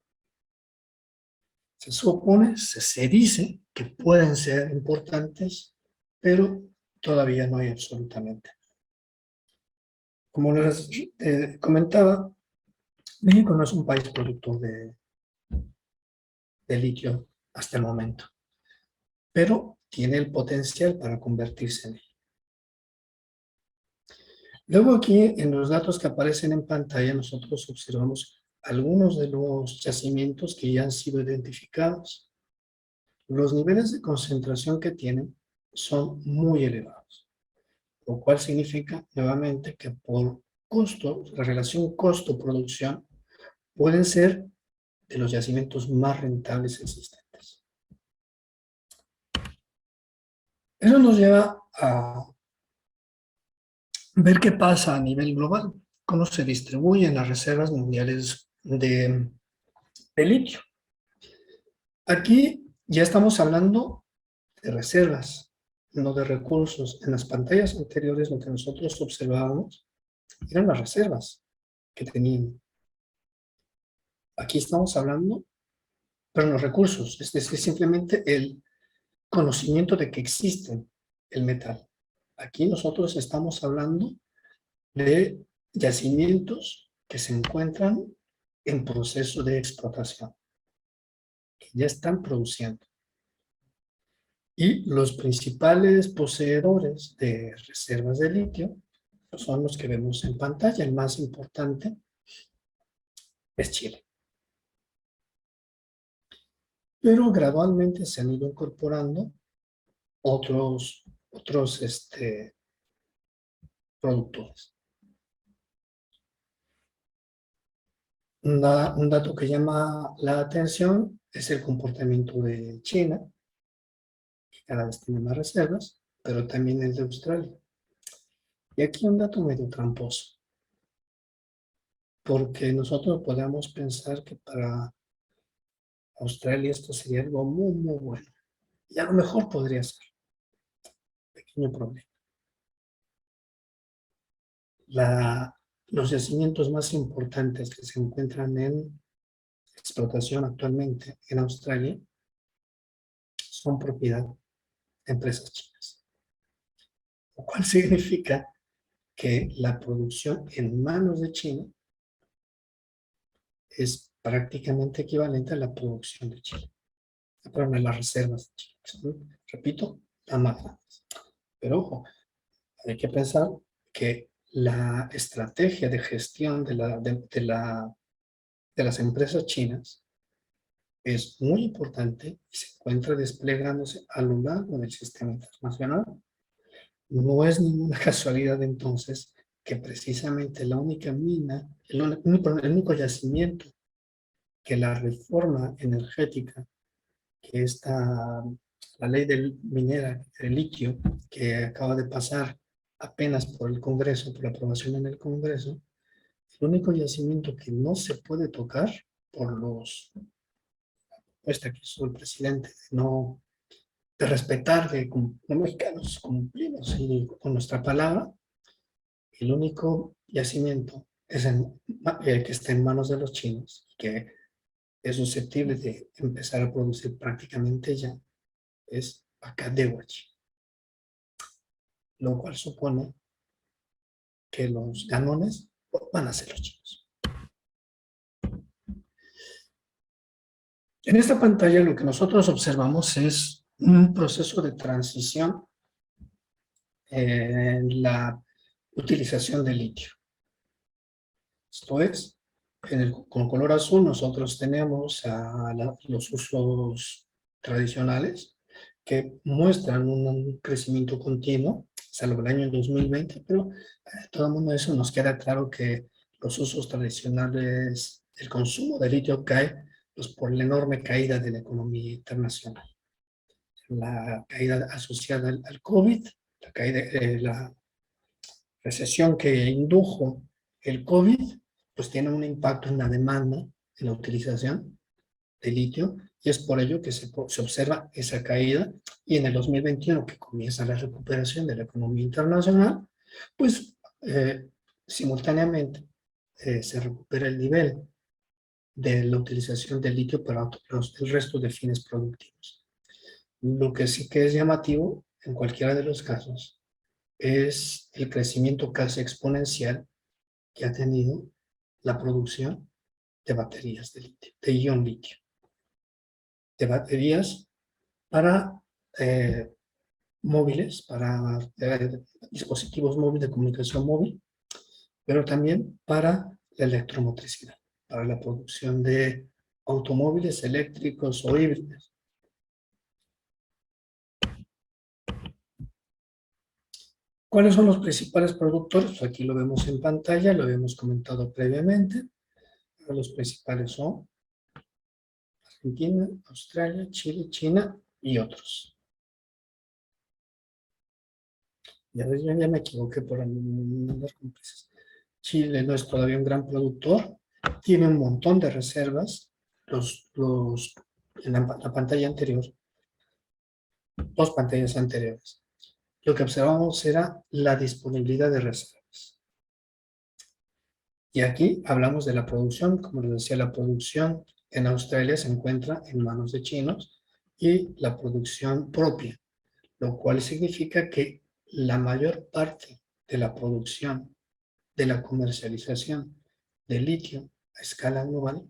Se supone, se dice que pueden ser importantes, pero todavía no hay absolutamente. Como les comentaba, México no es un país productor de litio hasta el momento, pero tiene el potencial para convertirse en él. Luego aquí, en los datos que aparecen en pantalla, nosotros observamos algunos de los yacimientos que ya han sido identificados. Los niveles de concentración que tienen son muy elevados, lo cual significa nuevamente que por costo, la relación costo-producción, pueden ser de los yacimientos más rentables existentes. Eso nos lleva a ver qué pasa a nivel global, cómo se distribuyen las reservas mundiales de litio. Aquí ya estamos hablando de reservas, no de recursos. En las pantallas anteriores lo que nosotros observábamos eran las reservas que tenían. Aquí estamos hablando, pero los recursos, es decir, simplemente el conocimiento de que existe el metal. Aquí nosotros estamos hablando de yacimientos que se encuentran en proceso de explotación, que ya están produciendo. Y los principales poseedores de reservas de litio son los que vemos en pantalla. El más importante es Chile. Pero gradualmente se han ido incorporando otros productores. Un dato que llama la atención es el comportamiento de China, que cada vez tiene más reservas, pero también el de Australia. Y aquí un dato medio tramposo, porque nosotros podemos pensar que para Australia esto sería algo muy, muy bueno. Y a lo mejor podría ser. Pequeño problema. Los yacimientos más importantes que se encuentran en explotación actualmente en Australia son propiedad de empresas chinas. Lo cual significa que la producción en manos de China es prácticamente equivalente a la producción de Chile. perdón, las reservas de China, que son, repito, las más grandes. Pero ojo, hay que pensar que la estrategia de gestión de las empresas chinas es muy importante y se encuentra desplegándose a lo largo del sistema internacional. No es ninguna casualidad entonces que precisamente la única mina, el único yacimiento que la reforma energética, que está la ley del minera, del litio, que acaba de pasar apenas por el Congreso, por la aprobación en el Congreso, el único yacimiento que no se puede tocar por esta que hizo el presidente de respetar que como mexicanos cumplimos con nuestra palabra, el único yacimiento es que está en manos de los chinos, que es susceptible de empezar a producir prácticamente ya, es Acadehuachi, lo cual supone que los ganones van a ser los chinos. En esta pantalla lo que nosotros observamos es un proceso de transición en la utilización del litio. Esto es, con color azul nosotros tenemos los usos tradicionales que muestran un crecimiento continuo, salvo el año 2020, pero todo el mundo eso nos queda claro que los usos tradicionales, el consumo de litio cae pues, por la enorme caída de la economía internacional. La caída asociada al COVID, la recesión que indujo el COVID, pues tiene un impacto en la demanda, en la utilización de litio, y es por ello que se observa esa caída, y en el 2021, que comienza la recuperación de la economía internacional, pues simultáneamente se recupera el nivel de la utilización del litio para el resto de fines productivos. Lo que sí que es llamativo, en cualquiera de los casos, es el crecimiento casi exponencial que ha tenido la producción de baterías de litio, de ion litio, de baterías para móviles, para dispositivos móviles de comunicación móvil, pero también para la electromotricidad, para la producción de automóviles eléctricos o híbridos. ¿Cuáles son los principales productores? Pues aquí lo vemos en pantalla, lo habíamos comentado previamente. Los principales son Argentina, Australia, Chile, China y otros. Ya me equivoqué por andar con prisas. Chile no es todavía un gran productor, tiene un montón de reservas. En la pantalla anterior, dos pantallas anteriores, lo que observamos era la disponibilidad de reservas. Y aquí hablamos de la producción, como les decía, la producción en Australia se encuentra en manos de chinos y la producción propia, lo cual significa que la mayor parte de la producción, de la comercialización de litio a escala global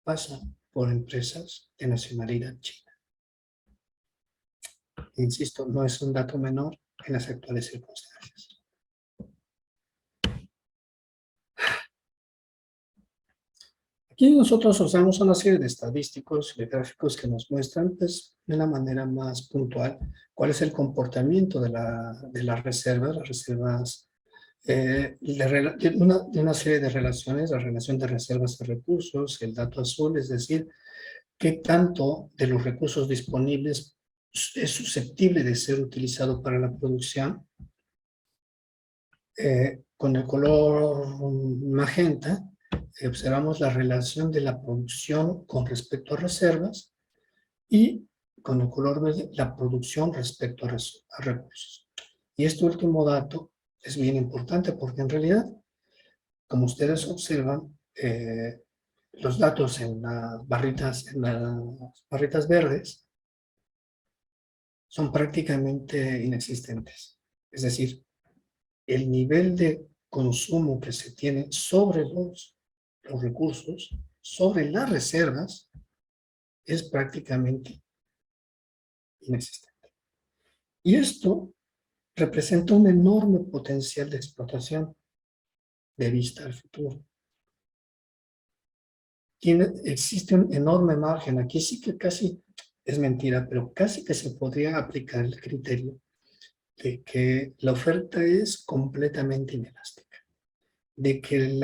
pasa por empresas de nacionalidad china. Insisto, no es un dato menor en las actuales circunstancias. Aquí nosotros usamos una serie de estadísticos y de gráficos que nos muestran pues, de una manera más puntual cuál es el comportamiento de las reservas, de una serie de relaciones, la relación de reservas y recursos, el dato azul, es decir, qué tanto de los recursos disponibles es susceptible de ser utilizado para la producción. Con el color magenta observamos la relación de la producción con respecto a reservas y con el color verde la producción respecto a recursos. Y este último dato es bien importante porque en realidad, como ustedes observan, los datos en las barritas verdes son prácticamente inexistentes. Es decir, el nivel de consumo que se tiene sobre los recursos, sobre las reservas, es prácticamente inexistente. Y esto representa un enorme potencial de explotación de vista al futuro. Existe un enorme margen. Aquí sí que casi es mentira, pero casi que se podría aplicar el criterio de que la oferta es completamente inelástica, de que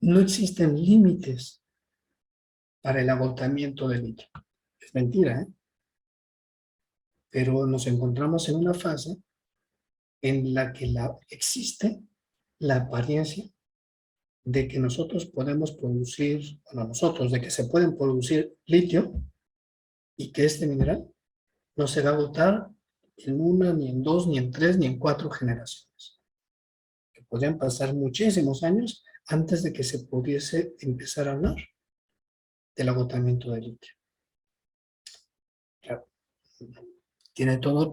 no existen límites para el agotamiento del litio. Es mentira, ¿eh? Pero nos encontramos en una fase en la que existe la apariencia de que nosotros podemos producir, bueno, de que se pueden producir litio y que este mineral no se va a agotar en una, ni en dos, ni en tres, ni en cuatro generaciones. Que podrían pasar muchísimos años antes de que se pudiese empezar a hablar del agotamiento del litio. Claro,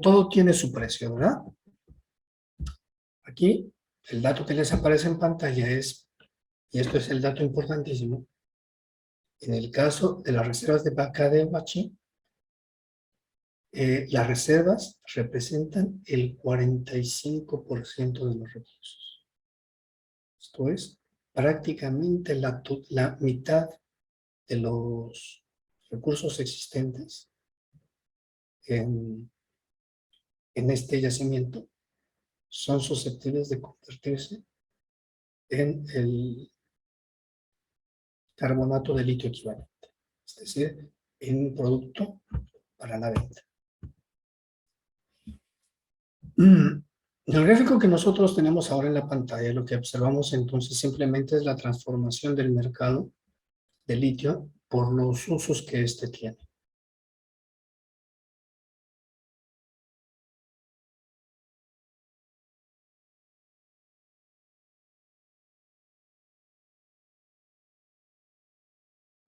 todo tiene su precio, ¿verdad? Aquí, el dato que les aparece en pantalla es, y esto es el dato importantísimo, en el caso de las reservas de Bacá de Huachi, las reservas representan el 45% de los recursos. Esto es prácticamente la mitad de los recursos existentes en este yacimiento son susceptibles de convertirse en el carbonato de litio equivalente, es decir, en un producto para la venta. El gráfico que nosotros tenemos ahora en la pantalla, lo que observamos entonces simplemente es la transformación del mercado de litio por los usos que éste tiene.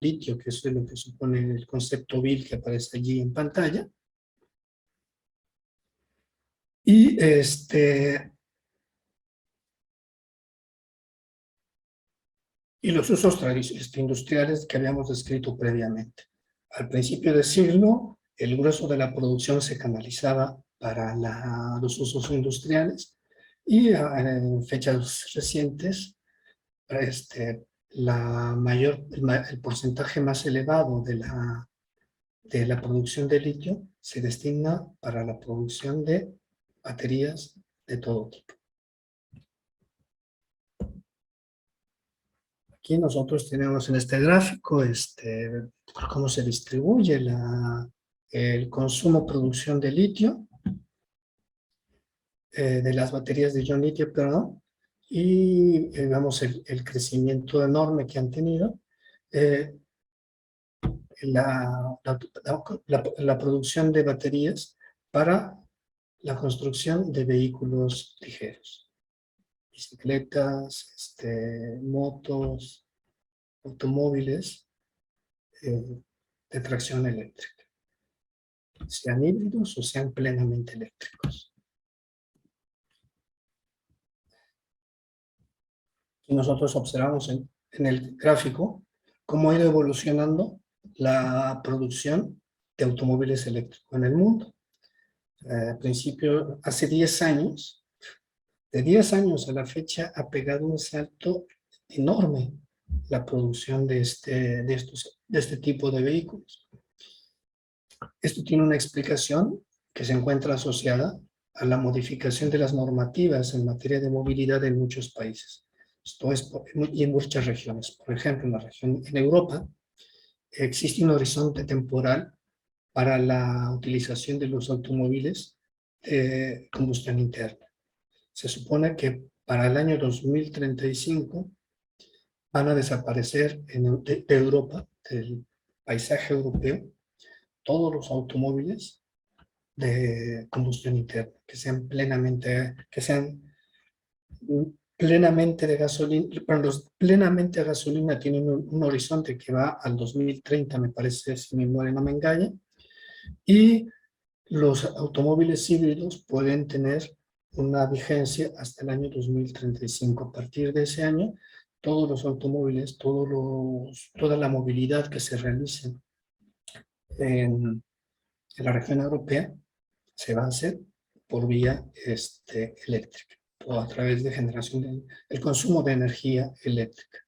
Litio, que es lo que supone el concepto BIL que aparece allí en pantalla. Y los usos industriales que habíamos descrito previamente. Al principio del siglo, el grueso de la producción se canalizaba para los usos industriales y en fechas recientes, el porcentaje más elevado de la producción de litio se destina para la producción de baterías de todo tipo. Aquí nosotros tenemos en este gráfico cómo se distribuye el consumo, producción de litio, de las baterías de ion litio, perdón, y vemos el crecimiento enorme que han tenido. La producción de baterías para la construcción de vehículos ligeros. Bicicletas, motos, automóviles de tracción eléctrica, sean híbridos o sean plenamente eléctricos. Y nosotros observamos en el gráfico cómo ha ido evolucionando la producción de automóviles eléctricos en el mundo. Al principio, hace 10 años, de 10 años a la fecha, ha pegado un salto enorme la producción de este tipo de vehículos. Esto tiene una explicación que se encuentra asociada a la modificación de las normativas en materia de movilidad en muchos países. Esto es, y en muchas regiones. Por ejemplo, en Europa existe un horizonte temporal para la utilización de los automóviles de combustión interna. Se supone que para el año 2035 van a desaparecer de Europa, del paisaje europeo, todos los automóviles de combustión interna, que sean plenamente de gasolina. Para los plenamente a gasolina tienen un horizonte que va al 2030, me parece, si mi memoria no me engaña, y los automóviles híbridos pueden tener una vigencia hasta el año 2035. A partir de ese año, todos los automóviles, toda la movilidad que se realice en en la región europea se va a hacer por vía eléctrica o a través de generación del consumo de energía eléctrica.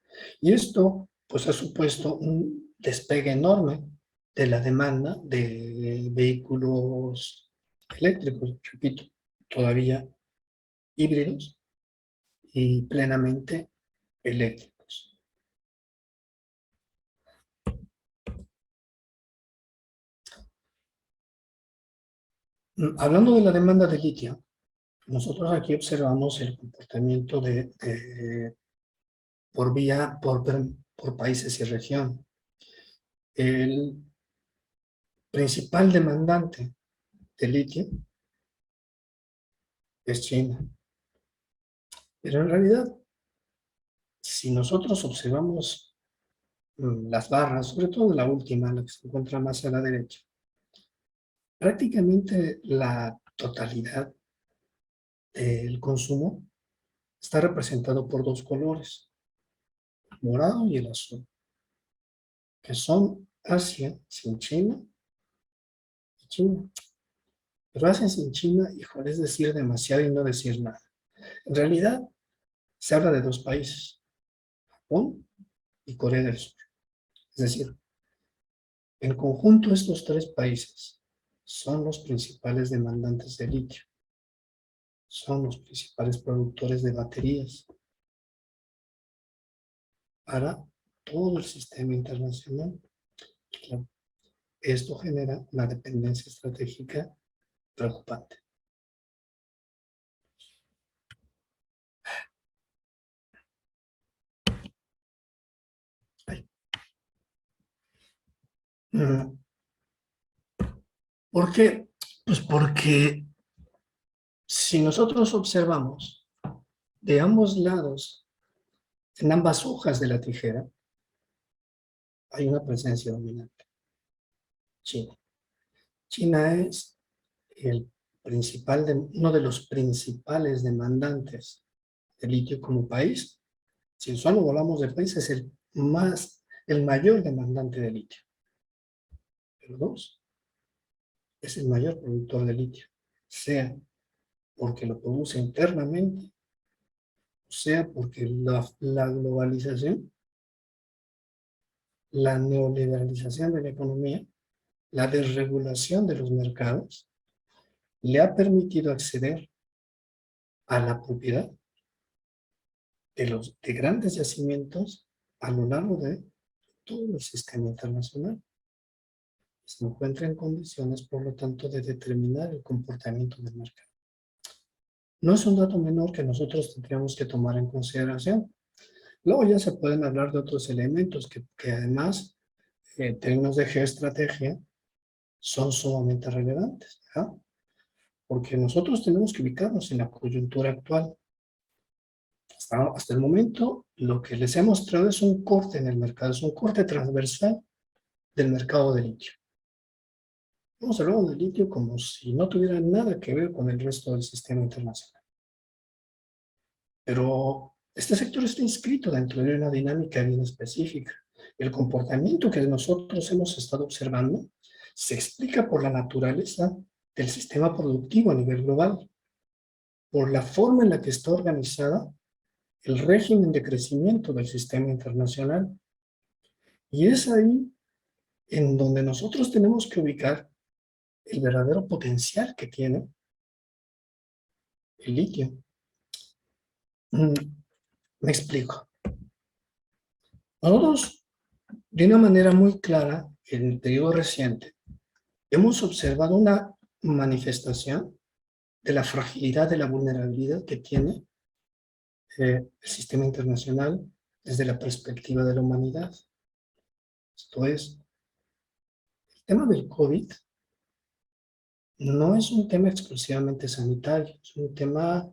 Y esto pues ha supuesto un despegue enorme de la demanda de vehículos eléctricos, repito, todavía híbridos y plenamente eléctricos. Hablando de la demanda de litio, nosotros aquí observamos el comportamiento por países y región. El principal demandante de litio es China. Pero en realidad, si nosotros observamos las barras, sobre todo la última, la que se encuentra más a la derecha, prácticamente la totalidad del consumo está representado por dos colores, el morado y el azul, que son Asia sin China y China. Pero Asia sin China, híjole, es decir demasiado y no decir nada. En realidad, se habla de dos países, Japón y Corea del Sur. Es decir, en conjunto estos tres países son los principales demandantes de litio, son los principales productores de baterías para todo el sistema internacional. Claro, esto genera una dependencia estratégica preocupante. ¿Por qué? Pues porque si nosotros observamos de ambos lados, en ambas hojas de la tijera, hay una presencia dominante. China. China es uno de los principales demandantes de litio como país. Si solo hablamos de país, es el mayor demandante de litio. Pero dos, es el mayor productor de litio, sea porque lo produce internamente, sea porque la globalización, la neoliberalización de la economía, la desregulación de los mercados, le ha permitido acceder a la propiedad de grandes yacimientos a lo largo de todo el sistema internacional. Se encuentra en condiciones, por lo tanto, de determinar el comportamiento del mercado. No es un dato menor que nosotros tendríamos que tomar en consideración. Luego ya se pueden hablar de otros elementos que además, en términos de geoestrategia, son sumamente relevantes, ¿verdad? Porque nosotros tenemos que ubicarnos en la coyuntura actual. Hasta el momento, lo que les he mostrado es un corte en el mercado, es un corte transversal del mercado de litio. Hemos hablado de litio como si no tuviera nada que ver con el resto del sistema internacional. Pero este sector está inscrito dentro de una dinámica bien específica. El comportamiento que nosotros hemos estado observando se explica por la naturaleza del sistema productivo a nivel global, por la forma en la que está organizada el régimen de crecimiento del sistema internacional. Y es ahí en donde nosotros tenemos que ubicar el verdadero potencial que tiene el litio. Me explico. Nosotros, de una manera muy clara, en el periodo reciente, hemos observado una manifestación de la fragilidad, de la vulnerabilidad que tiene el sistema internacional desde la perspectiva de la humanidad. Esto es, el tema del COVID no es un tema exclusivamente sanitario, es un tema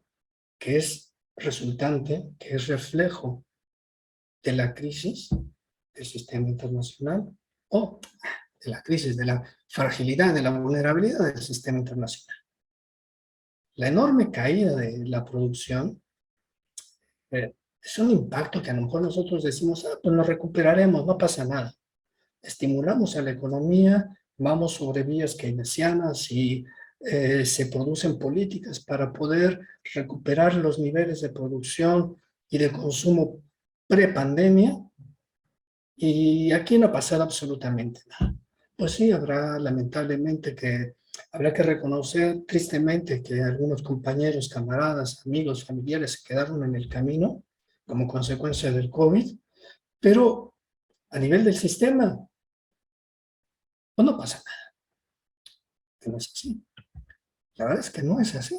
que es resultante, que es reflejo de la crisis del sistema internacional o de la crisis, de la fragilidad, de la vulnerabilidad del sistema internacional. La enorme caída de la producción es un impacto que a lo mejor nosotros decimos, pues nos recuperaremos, no pasa nada. Estimulamos a la economía, vamos sobre vías keynesianas y se producen políticas para poder recuperar los niveles de producción y de consumo pre-pandemia, y aquí no ha pasado absolutamente nada. Pues sí, lamentablemente habrá que reconocer tristemente que algunos compañeros, camaradas, amigos, familiares se quedaron en el camino como consecuencia del COVID, pero a nivel del sistema, pues no pasa nada. Que no es así. La verdad es que no es así.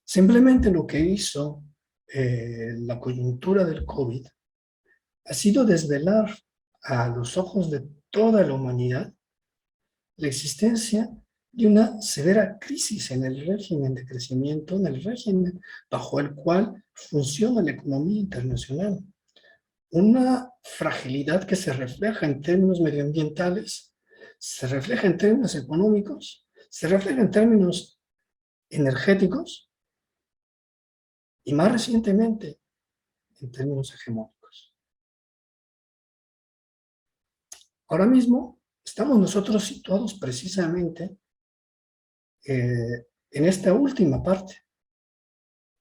Simplemente lo que hizo la coyuntura del COVID ha sido desvelar a los ojos de toda la humanidad la existencia de una severa crisis en el régimen de crecimiento, en el régimen bajo el cual funciona la economía internacional. Una fragilidad que se refleja en términos medioambientales, se refleja en términos económicos, se refleja en términos energéticos y más recientemente en términos hegemónicos. Ahora mismo estamos nosotros situados precisamente en esta última parte,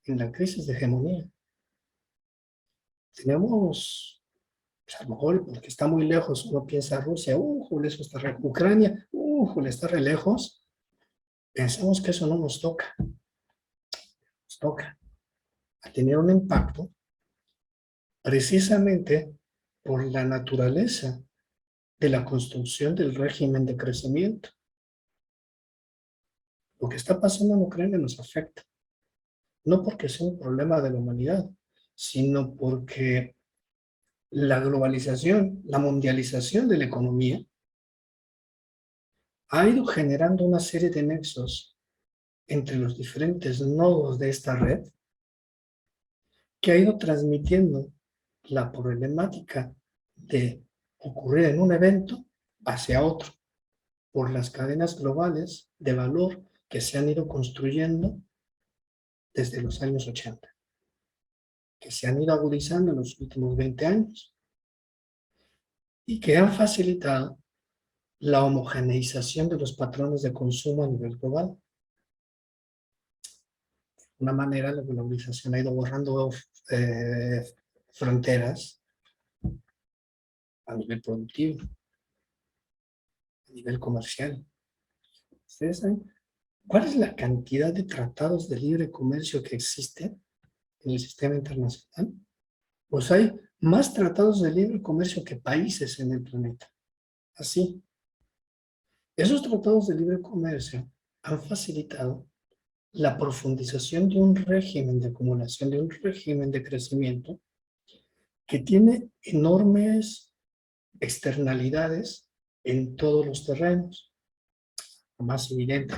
en la crisis de hegemonía. Tenemos, pues a lo mejor porque está muy lejos, uno piensa Rusia, eso está Ucrania, está re lejos. Pensamos que eso no nos toca. Nos toca a tener un impacto precisamente por la naturaleza de la construcción del régimen de crecimiento. Lo que está pasando en Ucrania nos afecta, no porque sea un problema de la humanidad, sino porque la globalización, la mundialización de la economía ha ido generando una serie de nexos entre los diferentes nodos de esta red que ha ido transmitiendo la problemática de ocurrir en un evento hacia otro por las cadenas globales de valor que se han ido construyendo desde los años 80, que se han ido agudizando en los últimos 20 años y que han facilitado la homogeneización de los patrones de consumo a nivel global. De una manera, la globalización ha ido borrando fronteras a nivel productivo, a nivel comercial. ¿Ustedes saben cuál es la cantidad de tratados de libre comercio que existen en el sistema internacional? Pues hay más tratados de libre comercio que países en el planeta. Así. Esos tratados de libre comercio han facilitado la profundización de un régimen de acumulación, de un régimen de crecimiento que tiene enormes externalidades en todos los terrenos. Lo más evidente,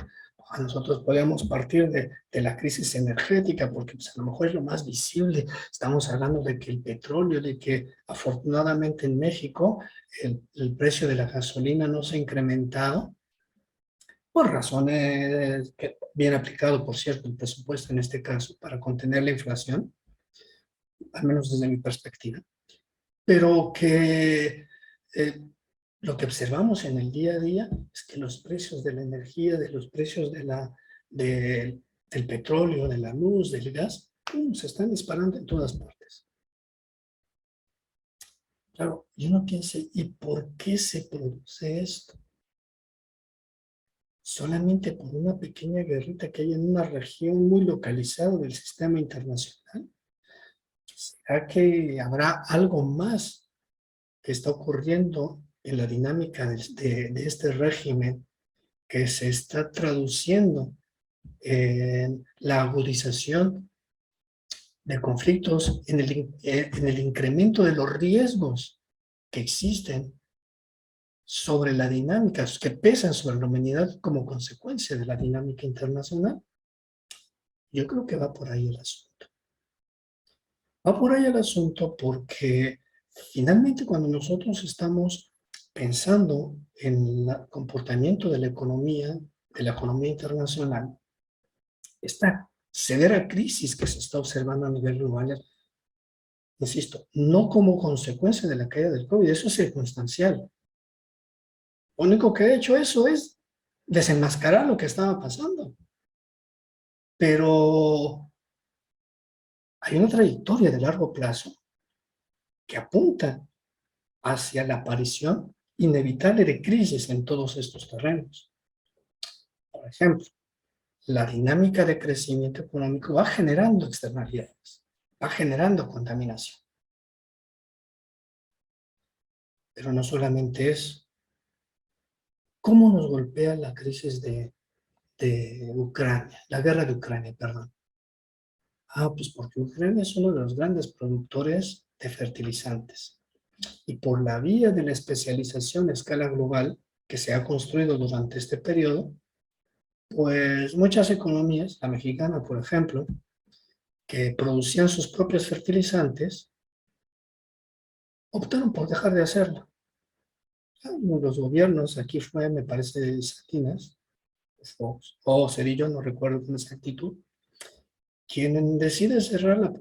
nosotros podemos partir de la crisis energética, porque pues, a lo mejor es lo más visible. Estamos hablando de que el petróleo, de que afortunadamente en México el precio de la gasolina no se ha incrementado, por razones que bien aplicado, por cierto, el presupuesto en este caso, para contener la inflación, al menos desde mi perspectiva, pero que lo que observamos en el día a día es que los precios de la energía, de los precios del petróleo, de la luz, del gas, se están disparando en todas partes. Claro, yo no pienso, ¿y por qué se produce esto? Solamente por una pequeña guerrita que hay en una región muy localizada del sistema internacional. ¿Será que habrá algo más que está ocurriendo en la dinámica de este régimen que se está traduciendo en la agudización de conflictos, en el incremento de los riesgos que existen sobre la dinámica, que pesan sobre la humanidad como consecuencia de la dinámica internacional? Yo creo que va por ahí el asunto. Va por ahí el asunto porque finalmente cuando nosotros estamos pensando en el comportamiento de la economía internacional, esta severa crisis que se está observando a nivel global, insisto, no como consecuencia de la caída del COVID, eso es circunstancial. Lo único que ha hecho eso es desenmascarar lo que estaba pasando. Pero hay una trayectoria de largo plazo que apunta hacia la aparición inevitable de crisis en todos estos terrenos. Por ejemplo, la dinámica de crecimiento económico va generando externalidades, va generando contaminación. Pero no solamente eso. ¿Cómo nos golpea la crisis de Ucrania, la guerra de Ucrania, perdón? Pues porque Ucrania es uno de los grandes productores de fertilizantes. Y por la vía de la especialización a escala global que se ha construido durante este periodo, pues muchas economías, la mexicana por ejemplo, que producían sus propios fertilizantes, optaron por dejar de hacerlo. Los gobiernos, aquí fue, me parece, Salinas, o Cedillo, no recuerdo con exactitud, quien decide cerrar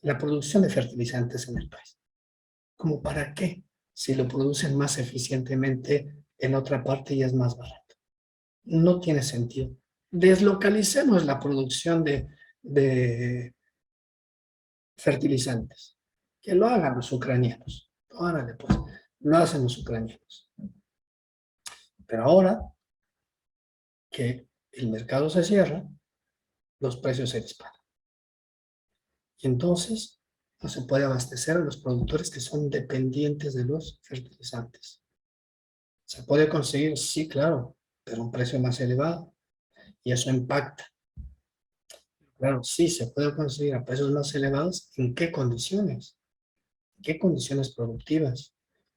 la producción de fertilizantes en el país. ¿Cómo para qué? Si lo producen más eficientemente en otra parte y es más barato. No tiene sentido. Deslocalicemos la producción de fertilizantes. Que lo hagan los ucranianos. Órale, pues, lo hacen los ucranianos. Pero ahora que el mercado se cierra, los precios se disparan. Y entonces no se puede abastecer a los productores que son dependientes de los fertilizantes. ¿Se puede conseguir? Sí, claro, pero a un precio más elevado. Y eso impacta. Claro, sí, se puede conseguir a precios más elevados. ¿En qué condiciones? ¿En qué condiciones productivas?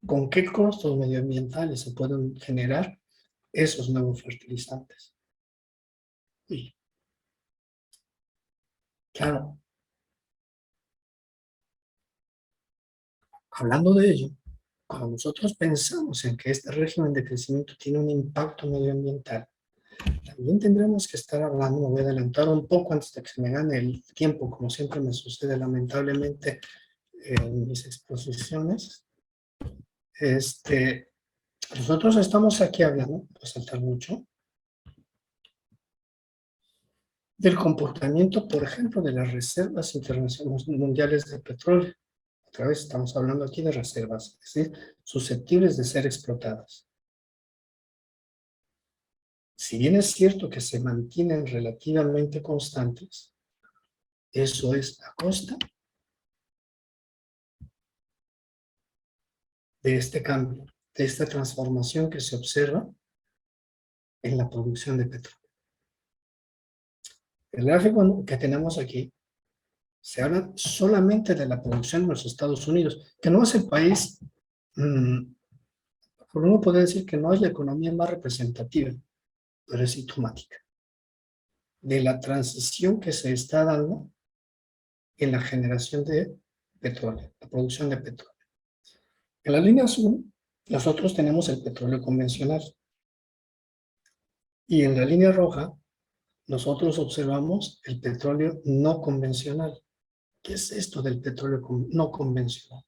¿Con qué costos medioambientales se pueden generar esos nuevos fertilizantes? Y claro, hablando de ello, cuando nosotros pensamos en que este régimen de crecimiento tiene un impacto medioambiental, también tendremos que estar hablando, me voy a adelantar un poco antes de que se me gane el tiempo, como siempre me sucede lamentablemente en mis exposiciones. Nosotros estamos aquí hablando, voy a saltar mucho, del comportamiento, por ejemplo, de las reservas internacionales mundiales de petróleo. Otra vez estamos hablando aquí de reservas, es decir, susceptibles de ser explotadas. Si bien es cierto que se mantienen relativamente constantes, eso es a costa de este cambio, de esta transformación que se observa en la producción de petróleo. El gráfico que tenemos aquí se habla solamente de la producción en los Estados Unidos, que no es el país, por uno puede decir que no es la economía más representativa, pero es sintomática de la transición que se está dando en la generación de petróleo, la producción de petróleo. En la línea azul, nosotros tenemos el petróleo convencional. Y en la línea roja, nosotros observamos el petróleo no convencional. ¿Qué es esto del petróleo no convencional?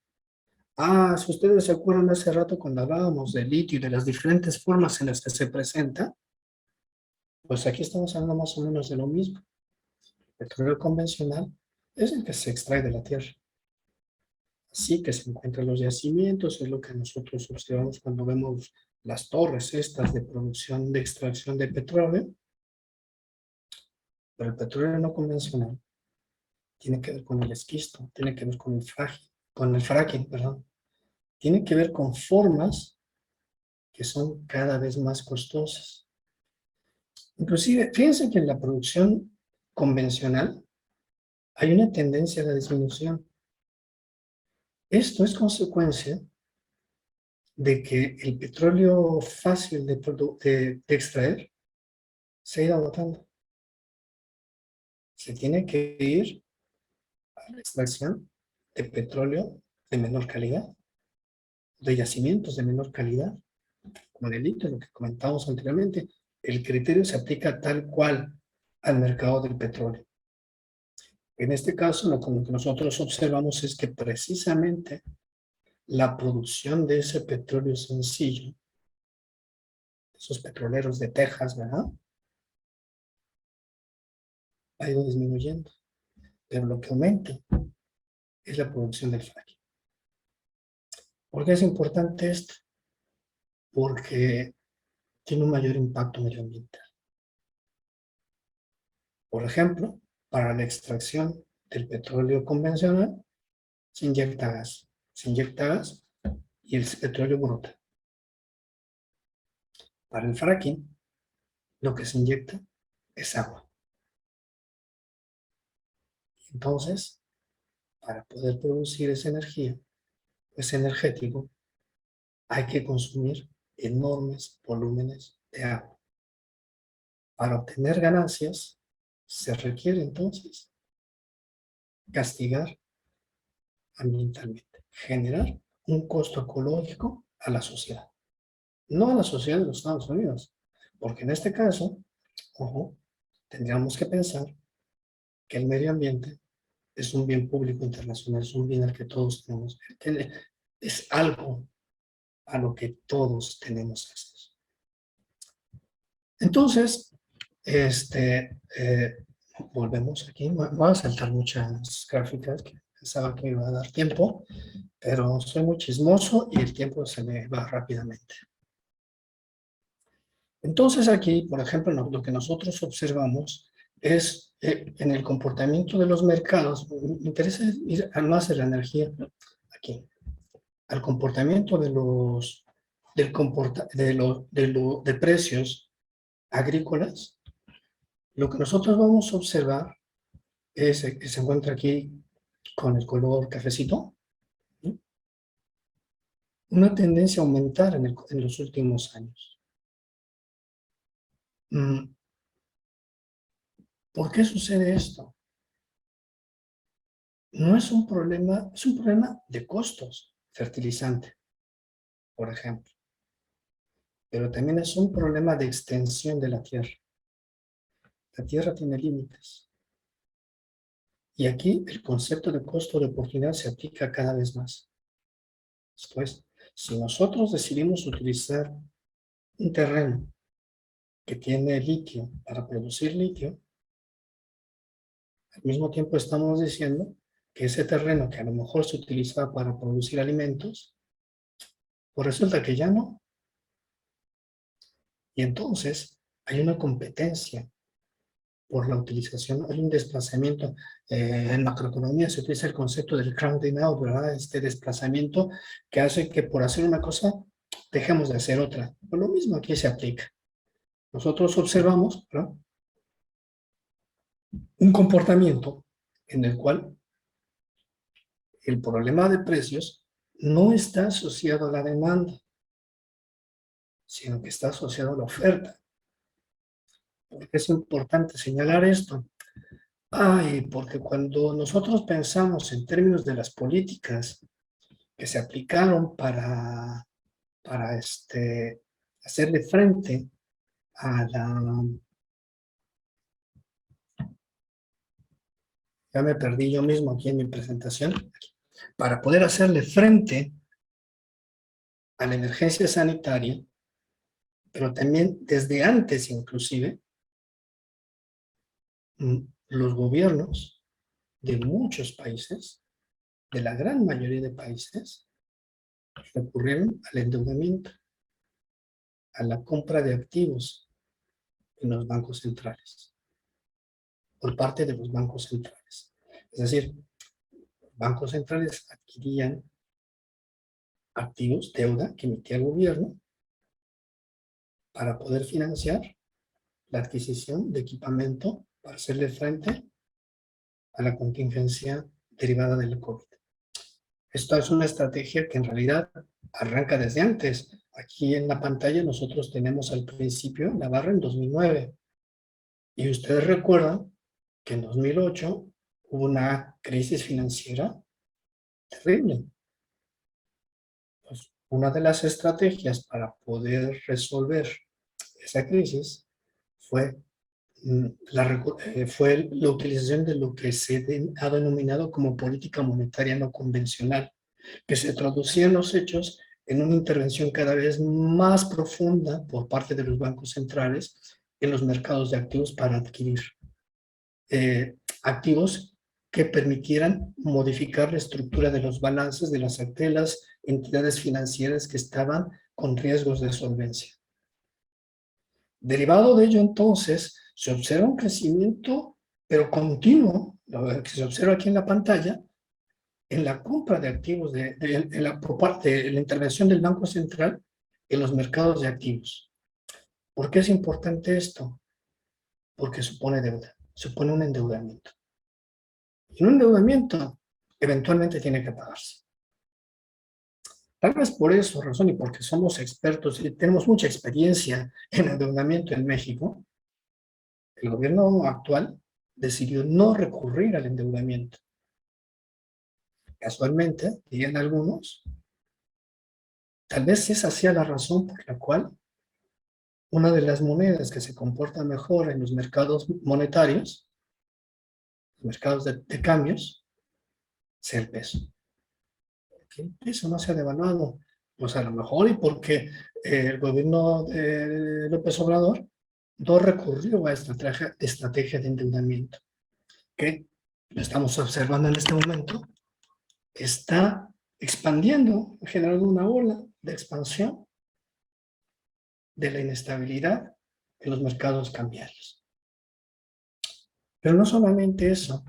Si ustedes se acuerdan hace rato cuando hablábamos del litio y de las diferentes formas en las que se presenta, pues aquí estamos hablando más o menos de lo mismo. El petróleo convencional es el que se extrae de la tierra. Así que se encuentran los yacimientos, es lo que nosotros observamos cuando vemos las torres estas de producción, de extracción de petróleo. Pero el petróleo no convencional tiene que ver con el esquisto, tiene que ver con el fracking, perdón. Tiene que ver con formas que son cada vez más costosas. Inclusive, fíjense que en la producción convencional hay una tendencia a la disminución. Esto es consecuencia de que el petróleo fácil de extraer se ha ido agotando. Se tiene que ir a la extracción de petróleo de menor calidad, de yacimientos de menor calidad, como el litio, lo que comentábamos anteriormente. El criterio se aplica tal cual al mercado del petróleo. En este caso, lo que nosotros observamos es que precisamente la producción de ese petróleo sencillo esos petroleros de Texas, ¿verdad? Ha ido disminuyendo, pero lo que aumenta es la producción del fracking. ¿Por qué es importante esto? Porque tiene un mayor impacto medioambiental. Por ejemplo, para la extracción del petróleo convencional, se inyecta gas. Se inyecta gas y el petróleo brota. Para el fracking, lo que se inyecta es agua. Entonces, para poder producir esa energía, ese energético, hay que consumir enormes volúmenes de agua. Para obtener ganancias, se requiere entonces castigar ambientalmente, generar un costo ecológico a la sociedad. No a la sociedad de los Estados Unidos, porque en este caso, ojo, tendríamos que pensar que el medio ambiente es un bien público internacional, es un bien al que todos tenemos, es algo a lo que todos tenemos acceso. Entonces, volvemos aquí, voy a saltar muchas gráficas que pensaba que iba a dar tiempo, pero soy muy chismoso y el tiempo se me va rápidamente. Entonces aquí, por ejemplo, lo que nosotros observamos es en el comportamiento de los mercados. Me interesa ir más de la energía aquí, al comportamiento de precios agrícolas. Lo que nosotros vamos a observar es que se encuentra aquí con el color cafecito, ¿sí? Una tendencia a aumentar en los últimos años. ¿Por qué sucede esto? No es un problema, es un problema de costos, fertilizante, por ejemplo. Pero también es un problema de extensión de la tierra. La tierra tiene límites. Y aquí el concepto de costo de oportunidad se aplica cada vez más. Después, si nosotros decidimos utilizar un terreno que tiene litio para producir litio, al mismo tiempo estamos diciendo que ese terreno que a lo mejor se utilizaba para producir alimentos, pues resulta que ya no. Y entonces hay una competencia por la utilización, hay un desplazamiento. En macroeconomía se utiliza el concepto del crowding out, ¿verdad? Este desplazamiento que hace que por hacer una cosa dejemos de hacer otra. Pues lo mismo aquí se aplica. Nosotros observamos, ¿verdad?, un comportamiento en el cual el problema de precios no está asociado a la demanda, sino que está asociado a la oferta. ¿Por qué es importante señalar esto? Porque cuando nosotros pensamos en términos de las políticas que se aplicaron para hacerle frente a la... Ya me perdí yo mismo aquí en mi presentación. Para poder hacerle frente a la emergencia sanitaria, pero también desde antes inclusive, los gobiernos de muchos países, de la gran mayoría de países, recurrieron al endeudamiento, a la compra de activos en los bancos centrales, por parte de los bancos centrales. Es decir, los bancos centrales adquirían activos, deuda que emitía el gobierno para poder financiar la adquisición de equipamiento para hacerle frente a la contingencia derivada del COVID. Esta es una estrategia que en realidad arranca desde antes. Aquí en la pantalla nosotros tenemos al principio la barra en 2009. Y ustedes recuerdan que en 2008 hubo una crisis financiera terrible. Pues una de las estrategias para poder resolver esa crisis fue la utilización de lo que se ha denominado como política monetaria no convencional, que se traducía en los hechos en una intervención cada vez más profunda por parte de los bancos centrales en los mercados de activos para adquirir activos que permitieran modificar la estructura de los balances de las entidades financieras que estaban con riesgos de solvencia. Derivado de ello, entonces, se observa un crecimiento, pero continuo, lo que se observa aquí en la pantalla, en la compra de activos, por parte de la intervención del Banco Central en los mercados de activos. ¿Por qué es importante esto? Porque supone deuda, supone un endeudamiento. Y un endeudamiento eventualmente tiene que pagarse. Tal vez por eso, razón, y porque somos expertos y tenemos mucha experiencia en endeudamiento en México, el gobierno actual decidió no recurrir al endeudamiento. Casualmente, dirían algunos, tal vez esa sea la razón por la cual una de las monedas que se comporta mejor en los mercados monetarios, los mercados de cambios, sea el peso. ¿Por el peso no se ha devaluado? Pues a lo mejor y porque el gobierno de López Obrador no recurrió a esta estrategia de endeudamiento, que lo estamos observando en este momento, está expandiendo, generando una ola de expansión de la inestabilidad en los mercados cambiarios. Pero no solamente eso,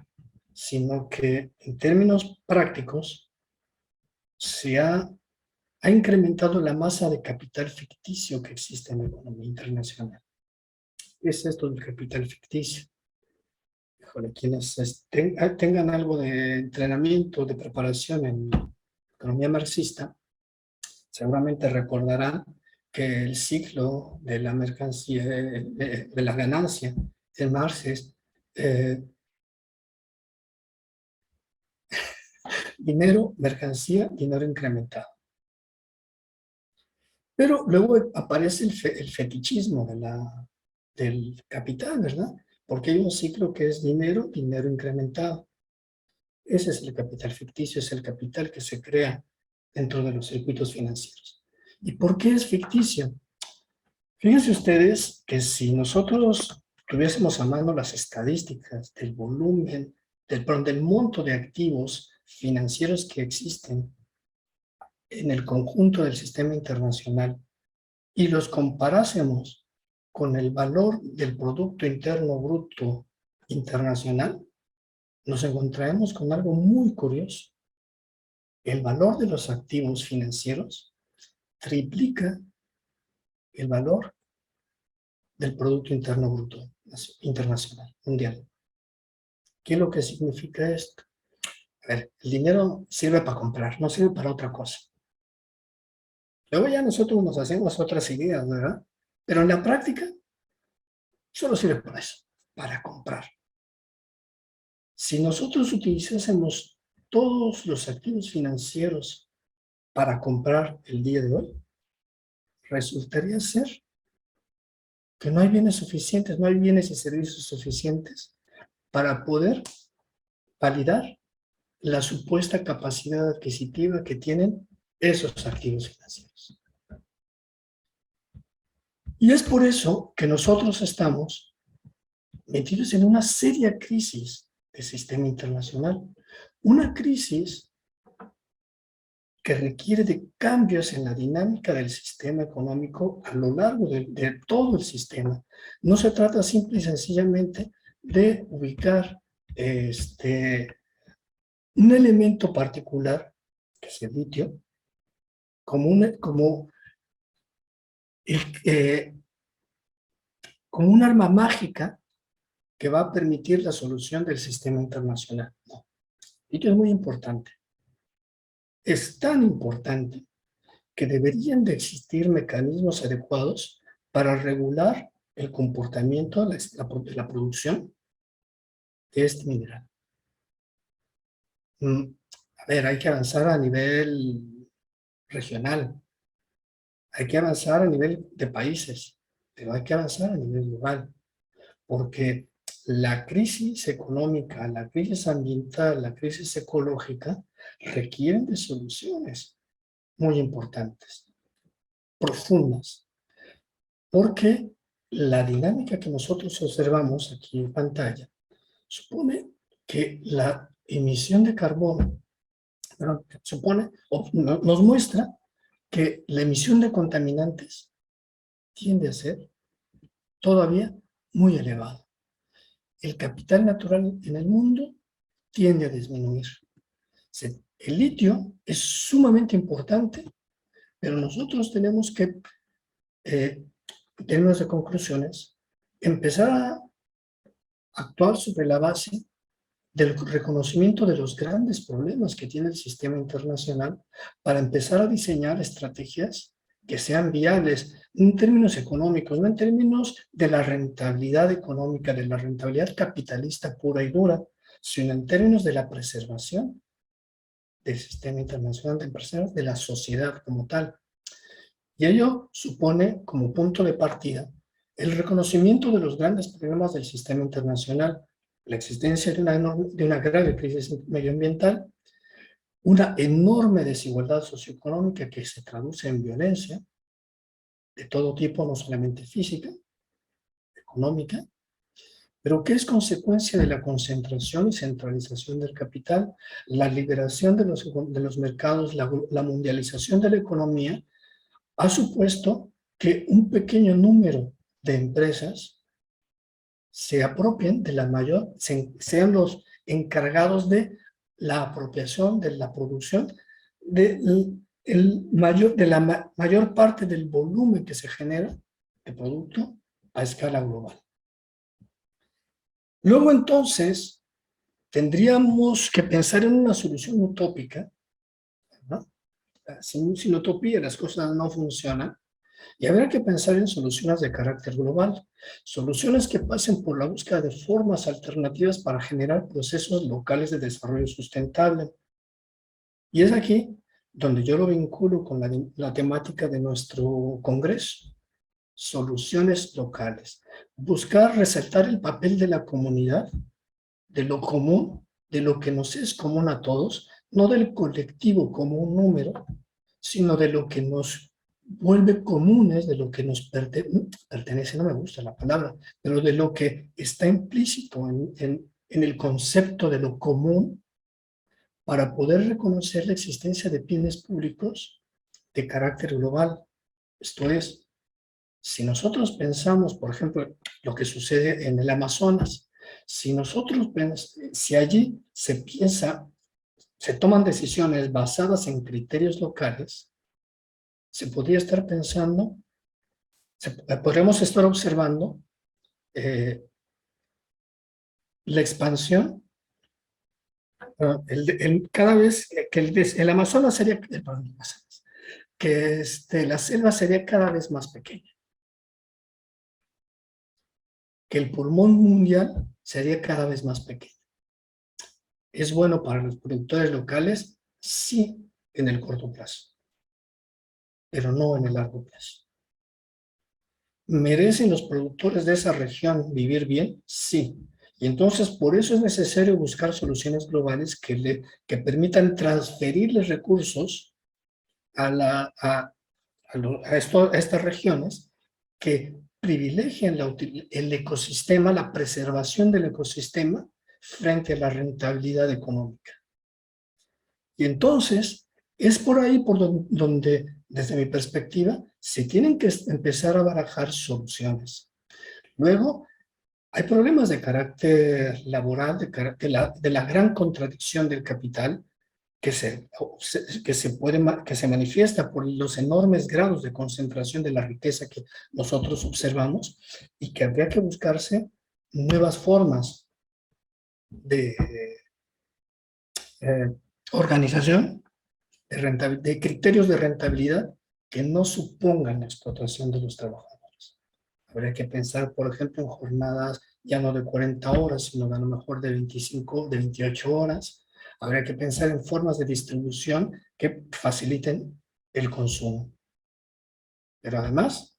sino que en términos prácticos se ha incrementado la masa de capital ficticio que existe en la economía internacional. ¿Qué es esto del capital ficticio? Híjole, quienes tengan algo de entrenamiento, de preparación en economía marxista, seguramente recordarán que el ciclo de la mercancía, de la ganancia en Marx es dinero, mercancía, dinero incrementado. Pero luego aparece el fetichismo del capital, ¿verdad? Porque hay un ciclo que es dinero, dinero incrementado. Ese es el capital ficticio, es el capital que se crea dentro de los circuitos financieros. ¿Y por qué es ficticio? Fíjense ustedes que si nosotros tuviésemos a mano las estadísticas del volumen, del monto de activos financieros que existen en el conjunto del sistema internacional y los comparásemos con el valor del Producto Interno Bruto internacional, nos encontraremos con algo muy curioso. El valor de los activos financieros triplica el valor del Producto Interno Bruto internacional, mundial. ¿Qué es lo que significa esto? A ver, el dinero sirve para comprar, no sirve para otra cosa. Luego ya nosotros nos hacemos otras ideas, ¿verdad? Pero en la práctica solo sirve para eso, para comprar. Si nosotros utilizásemos todos los activos financieros para comprar el día de hoy, resultaría ser que no hay bienes suficientes, no hay bienes y servicios suficientes para poder validar la supuesta capacidad adquisitiva que tienen esos activos financieros. Y es por eso que nosotros estamos metidos en una seria crisis del sistema internacional. Una crisis que requiere de cambios en la dinámica del sistema económico a lo largo de todo el sistema. No se trata simple y sencillamente de ubicar un elemento particular, que es el litio, como un arma mágica que va a permitir la solución del sistema internacional. No. El litio es muy importante. Es tan importante que deberían de existir mecanismos adecuados para regular el comportamiento de la producción de este mineral. A ver, hay que avanzar a nivel regional, hay que avanzar a nivel de países, pero hay que avanzar a nivel global, porque la crisis económica, la crisis ambiental, la crisis ecológica requieren de soluciones. muy importantes, profundas, porque la dinámica que nosotros observamos aquí en pantalla supone que la emisión de carbono, nos muestra que la emisión de contaminantes tiende a ser todavía muy elevada. El capital natural en el mundo tiende a disminuir. El litio es sumamente importante, pero nosotros tenemos que, en términos de conclusiones, empezar a actuar sobre la base del reconocimiento de los grandes problemas que tiene el sistema internacional para empezar a diseñar estrategias que sean viables en términos económicos, no en términos de la rentabilidad económica, de la rentabilidad capitalista pura y dura, sino en términos de la preservación del sistema internacional de empresarios, de la sociedad como tal. Y ello supone como punto de partida el reconocimiento de los grandes problemas del sistema internacional, la existencia de una grave crisis medioambiental, una enorme desigualdad socioeconómica que se traduce en violencia de todo tipo, no solamente física, económica, pero que es consecuencia de la concentración y centralización del capital, la liberación de los mercados, la mundialización de la economía, ha supuesto que un pequeño número de empresas se apropien de sean los encargados de la apropiación de la producción de la mayor parte del volumen que se genera de producto a escala global. Luego entonces tendríamos que pensar en una solución utópica, ¿no? Sin utopía las cosas no funcionan, y habría que pensar en soluciones de carácter global, soluciones que pasen por la búsqueda de formas alternativas para generar procesos locales de desarrollo sustentable. Y es aquí donde yo lo vinculo con la temática de nuestro congreso, soluciones locales. Buscar resaltar el papel de la comunidad, de lo común, de lo que nos es común a todos, no del colectivo como un número, sino de lo que nos vuelve comunes, de lo que nos pertenece, no me gusta la palabra, pero de lo que está implícito en el concepto de lo común, para poder reconocer la existencia de bienes públicos de carácter global. Esto es, si nosotros pensamos, por ejemplo, lo que sucede en el Amazonas, si allí se toman decisiones basadas en criterios locales, se podría estar pensando, podríamos estar observando la expansión, cada vez que el Amazonas sería, que la selva sería cada vez más pequeña, que el pulmón mundial sería cada vez más pequeño. ¿Es bueno para los productores locales? Sí, en el corto plazo, pero no en el largo plazo. ¿Merecen los productores de esa región vivir bien? Sí. Y entonces por eso es necesario buscar soluciones globales que permitan transferirles recursos a estas regiones, que privilegien el ecosistema, la preservación del ecosistema frente a la rentabilidad económica. Y entonces es por ahí por donde, desde mi perspectiva, se tienen que empezar a barajar soluciones. Luego, hay problemas de carácter laboral, de la gran contradicción del capital, que se manifiesta por los enormes grados de concentración de la riqueza que nosotros observamos, y que habría que buscarse nuevas formas de organización, de criterios de rentabilidad que no supongan la explotación de los trabajadores. Habría que pensar, por ejemplo, en jornadas ya no de 40 horas, sino a lo mejor de 25, de 28 horas. Habría que pensar en formas de distribución que faciliten el consumo. Pero además,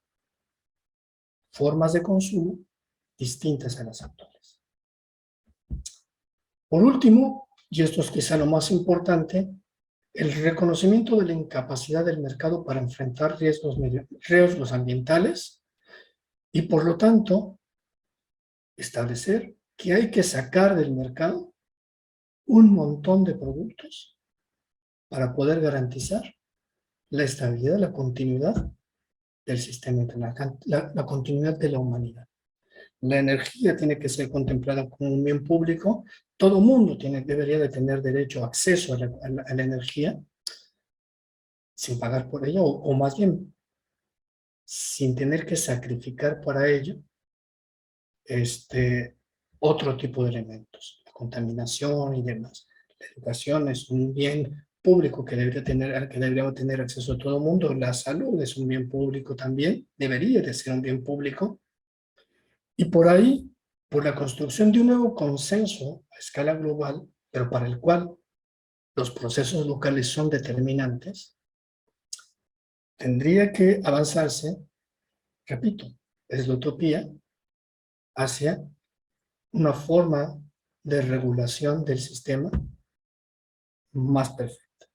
formas de consumo distintas a las actuales. Por último, y esto es quizá lo más importante, el reconocimiento de la incapacidad del mercado para enfrentar riesgos ambientales y, por lo tanto, establecer que hay que sacar del mercado un montón de productos para poder garantizar la estabilidad, la continuidad del sistema internacional, la continuidad de la humanidad. La energía tiene que ser contemplada como un bien público. Todo mundo debería de tener derecho a acceso a la energía sin pagar por ello, o más bien sin tener que sacrificar para ello otro tipo de elementos, la contaminación y demás. La educación es un bien público que debería tener acceso a todo el mundo. La salud es un bien público también, debería de ser un bien público. Y por ahí, por la construcción de un nuevo consenso a escala global, pero para el cual los procesos locales son determinantes, tendría que avanzarse, repito, es la utopía, hacia una forma de regulación del sistema más perfecta.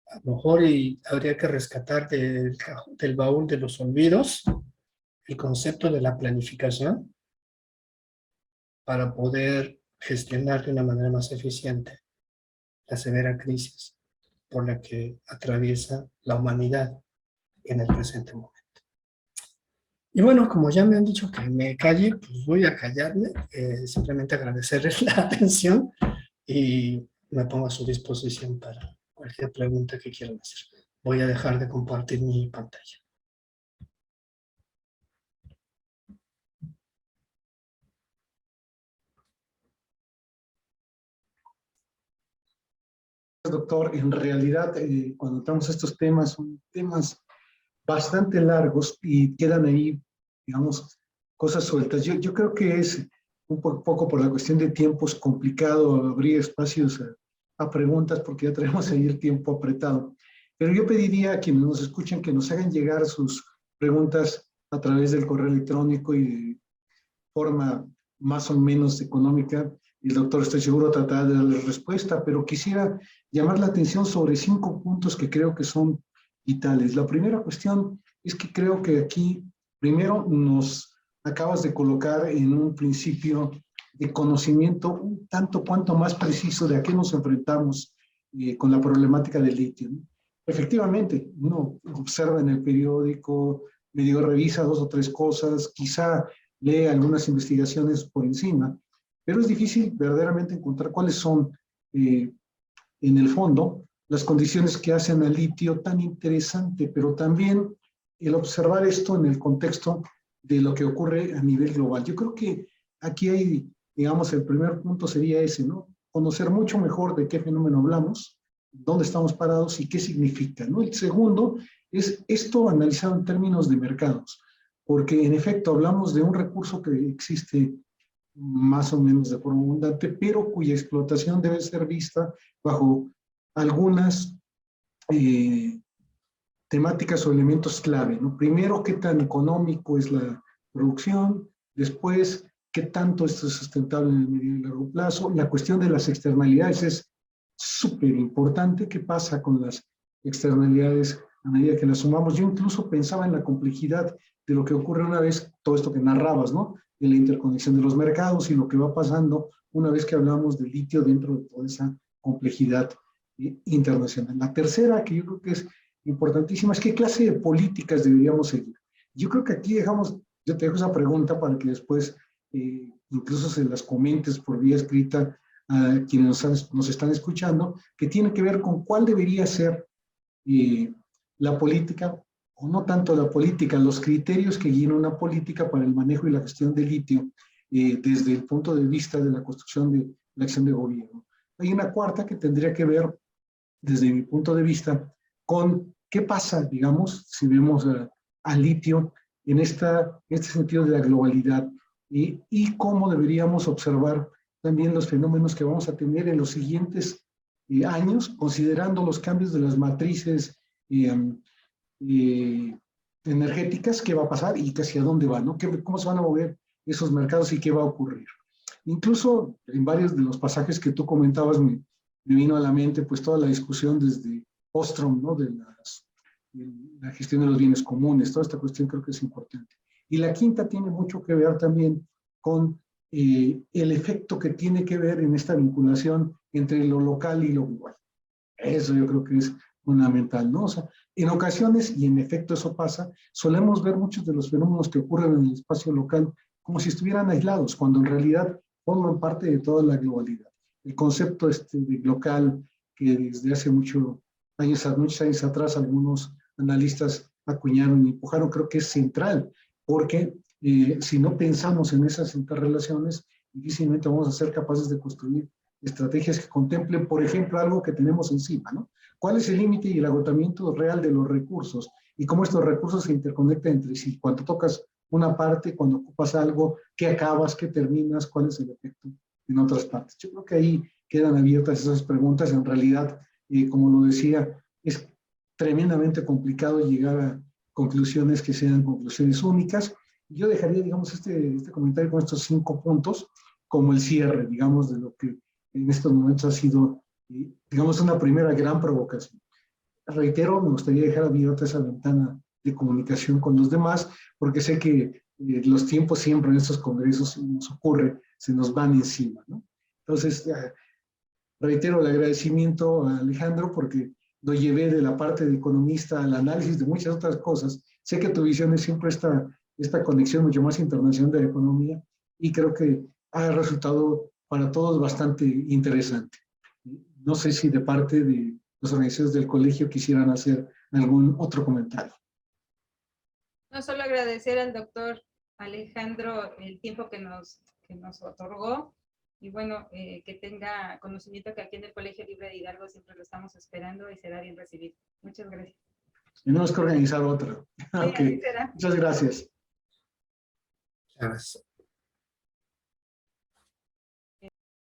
A lo mejor habría que rescatar del baúl de los olvidos el concepto de la planificación para poder gestionar de una manera más eficiente la severa crisis por la que atraviesa la humanidad en el presente momento. Y bueno, como ya me han dicho que me calle, pues voy a callarme, simplemente agradecerles la atención y me pongo a su disposición para cualquier pregunta que quieran hacer. Voy a dejar de compartir mi pantalla. Doctor, en realidad, cuando entramos a estos temas, son temas bastante largos y quedan ahí, digamos, cosas sueltas. Yo creo que es un poco por la cuestión de tiempos complicado abrir espacios a preguntas porque ya tenemos ahí el tiempo apretado. Pero yo pediría a quienes nos escuchan que nos hagan llegar sus preguntas a través del correo electrónico y de forma más o menos económica. El doctor, estoy seguro, tratará de darle respuesta, pero quisiera llamar la atención sobre 5 puntos que creo que son vitales. La primera cuestión es que creo que aquí, primero, nos acabas de colocar en un principio de conocimiento un tanto cuanto más preciso de a qué nos enfrentamos con la problemática del litio, ¿no? Efectivamente, uno observa en el periódico, medio revisa 2 o 3 cosas, quizá lee algunas investigaciones por encima, pero es difícil verdaderamente encontrar cuáles son, en el fondo, las condiciones que hacen al litio tan interesante, pero también el observar esto en el contexto de lo que ocurre a nivel global. Yo creo que aquí hay, digamos, el primer punto sería ese, ¿no? Conocer mucho mejor de qué fenómeno hablamos, dónde estamos parados y qué significa, ¿no? El segundo es esto analizado en términos de mercados, porque en efecto hablamos de un recurso que existe más o menos de forma abundante, pero cuya explotación debe ser vista bajo algunas temáticas o elementos clave, ¿no? Primero, qué tan económico es la producción, después, qué tanto esto es sustentable en el medio y largo plazo. La cuestión de las externalidades es súper importante. ¿Qué pasa con las externalidades a medida que las sumamos? Yo incluso pensaba en la complejidad de lo que ocurre una vez, todo esto que narrabas, ¿no? De la interconexión de los mercados y lo que va pasando una vez que hablamos de litio dentro de toda esa complejidad internacional. La tercera, que yo creo que es importantísima, es qué clase de políticas deberíamos seguir. Yo creo que aquí dejamos, yo te dejo esa pregunta para que después incluso se las comentes por vía escrita a quienes nos están escuchando, que tiene que ver con cuál debería ser la política, o no tanto la política, los criterios que guían una política para el manejo y la gestión del litio desde el punto de vista de la construcción de la acción de gobierno. Hay una cuarta que tendría que ver, desde mi punto de vista, con qué pasa, digamos, si vemos al litio en este sentido de la globalidad y cómo deberíamos observar también los fenómenos que vamos a tener en los siguientes años, considerando los cambios de las matrices energéticas, qué va a pasar y hacia dónde va, ¿no? ¿Cómo se van a mover esos mercados y qué va a ocurrir? Incluso en varios de los pasajes que tú comentabas, me me vino a la mente pues toda la discusión desde Ostrom, ¿no? De la gestión de los bienes comunes, toda esta cuestión creo que es importante. Y la quinta tiene mucho que ver también con el efecto que tiene que ver en esta vinculación entre lo local y lo global. Eso yo creo que es fundamental, ¿no? O sea, en ocasiones, y en efecto eso pasa, solemos ver muchos de los fenómenos que ocurren en el espacio local como si estuvieran aislados, cuando en realidad forman parte de toda la globalidad. El concepto de local, que desde hace muchos años atrás algunos analistas acuñaron y empujaron, creo que es central, porque si no pensamos en esas interrelaciones, difícilmente vamos a ser capaces de construir estrategias que contemplen, por ejemplo, algo que tenemos encima, ¿no? ¿Cuál es el límite y el agotamiento real de los recursos? Y cómo estos recursos se interconectan entre sí. Cuando tocas una parte, cuando ocupas algo, ¿qué acabas, qué terminas, cuál es el efecto en otras partes? Yo creo que ahí quedan abiertas esas preguntas. En realidad, como lo decía, es tremendamente complicado llegar a conclusiones que sean conclusiones únicas. Yo dejaría, digamos, este comentario con estos 5 puntos como el cierre, digamos, de lo que en estos momentos ha sido, digamos, una primera gran provocación. Reitero, me gustaría dejar abierta esa ventana de comunicación con los demás, porque sé que los tiempos siempre en estos congresos nos ocurre, se nos van encima, ¿no? Entonces, reitero el agradecimiento a Alejandro porque lo llevé de la parte de economista al análisis de muchas otras cosas. Sé que tu visión es siempre esta conexión mucho más internacional de la economía y creo que ha resultado para todos bastante interesante. No sé si de parte de los organizadores del colegio quisieran hacer algún otro comentario. No solo agradecer al doctor Alejandro el tiempo que nos otorgó y bueno, que tenga conocimiento que aquí en el Colegio Libre de Hidalgo siempre lo estamos esperando y será bien recibido. Muchas gracias. Tenemos que organizar otra. Sí, Okay. así será. Muchas gracias. Gracias.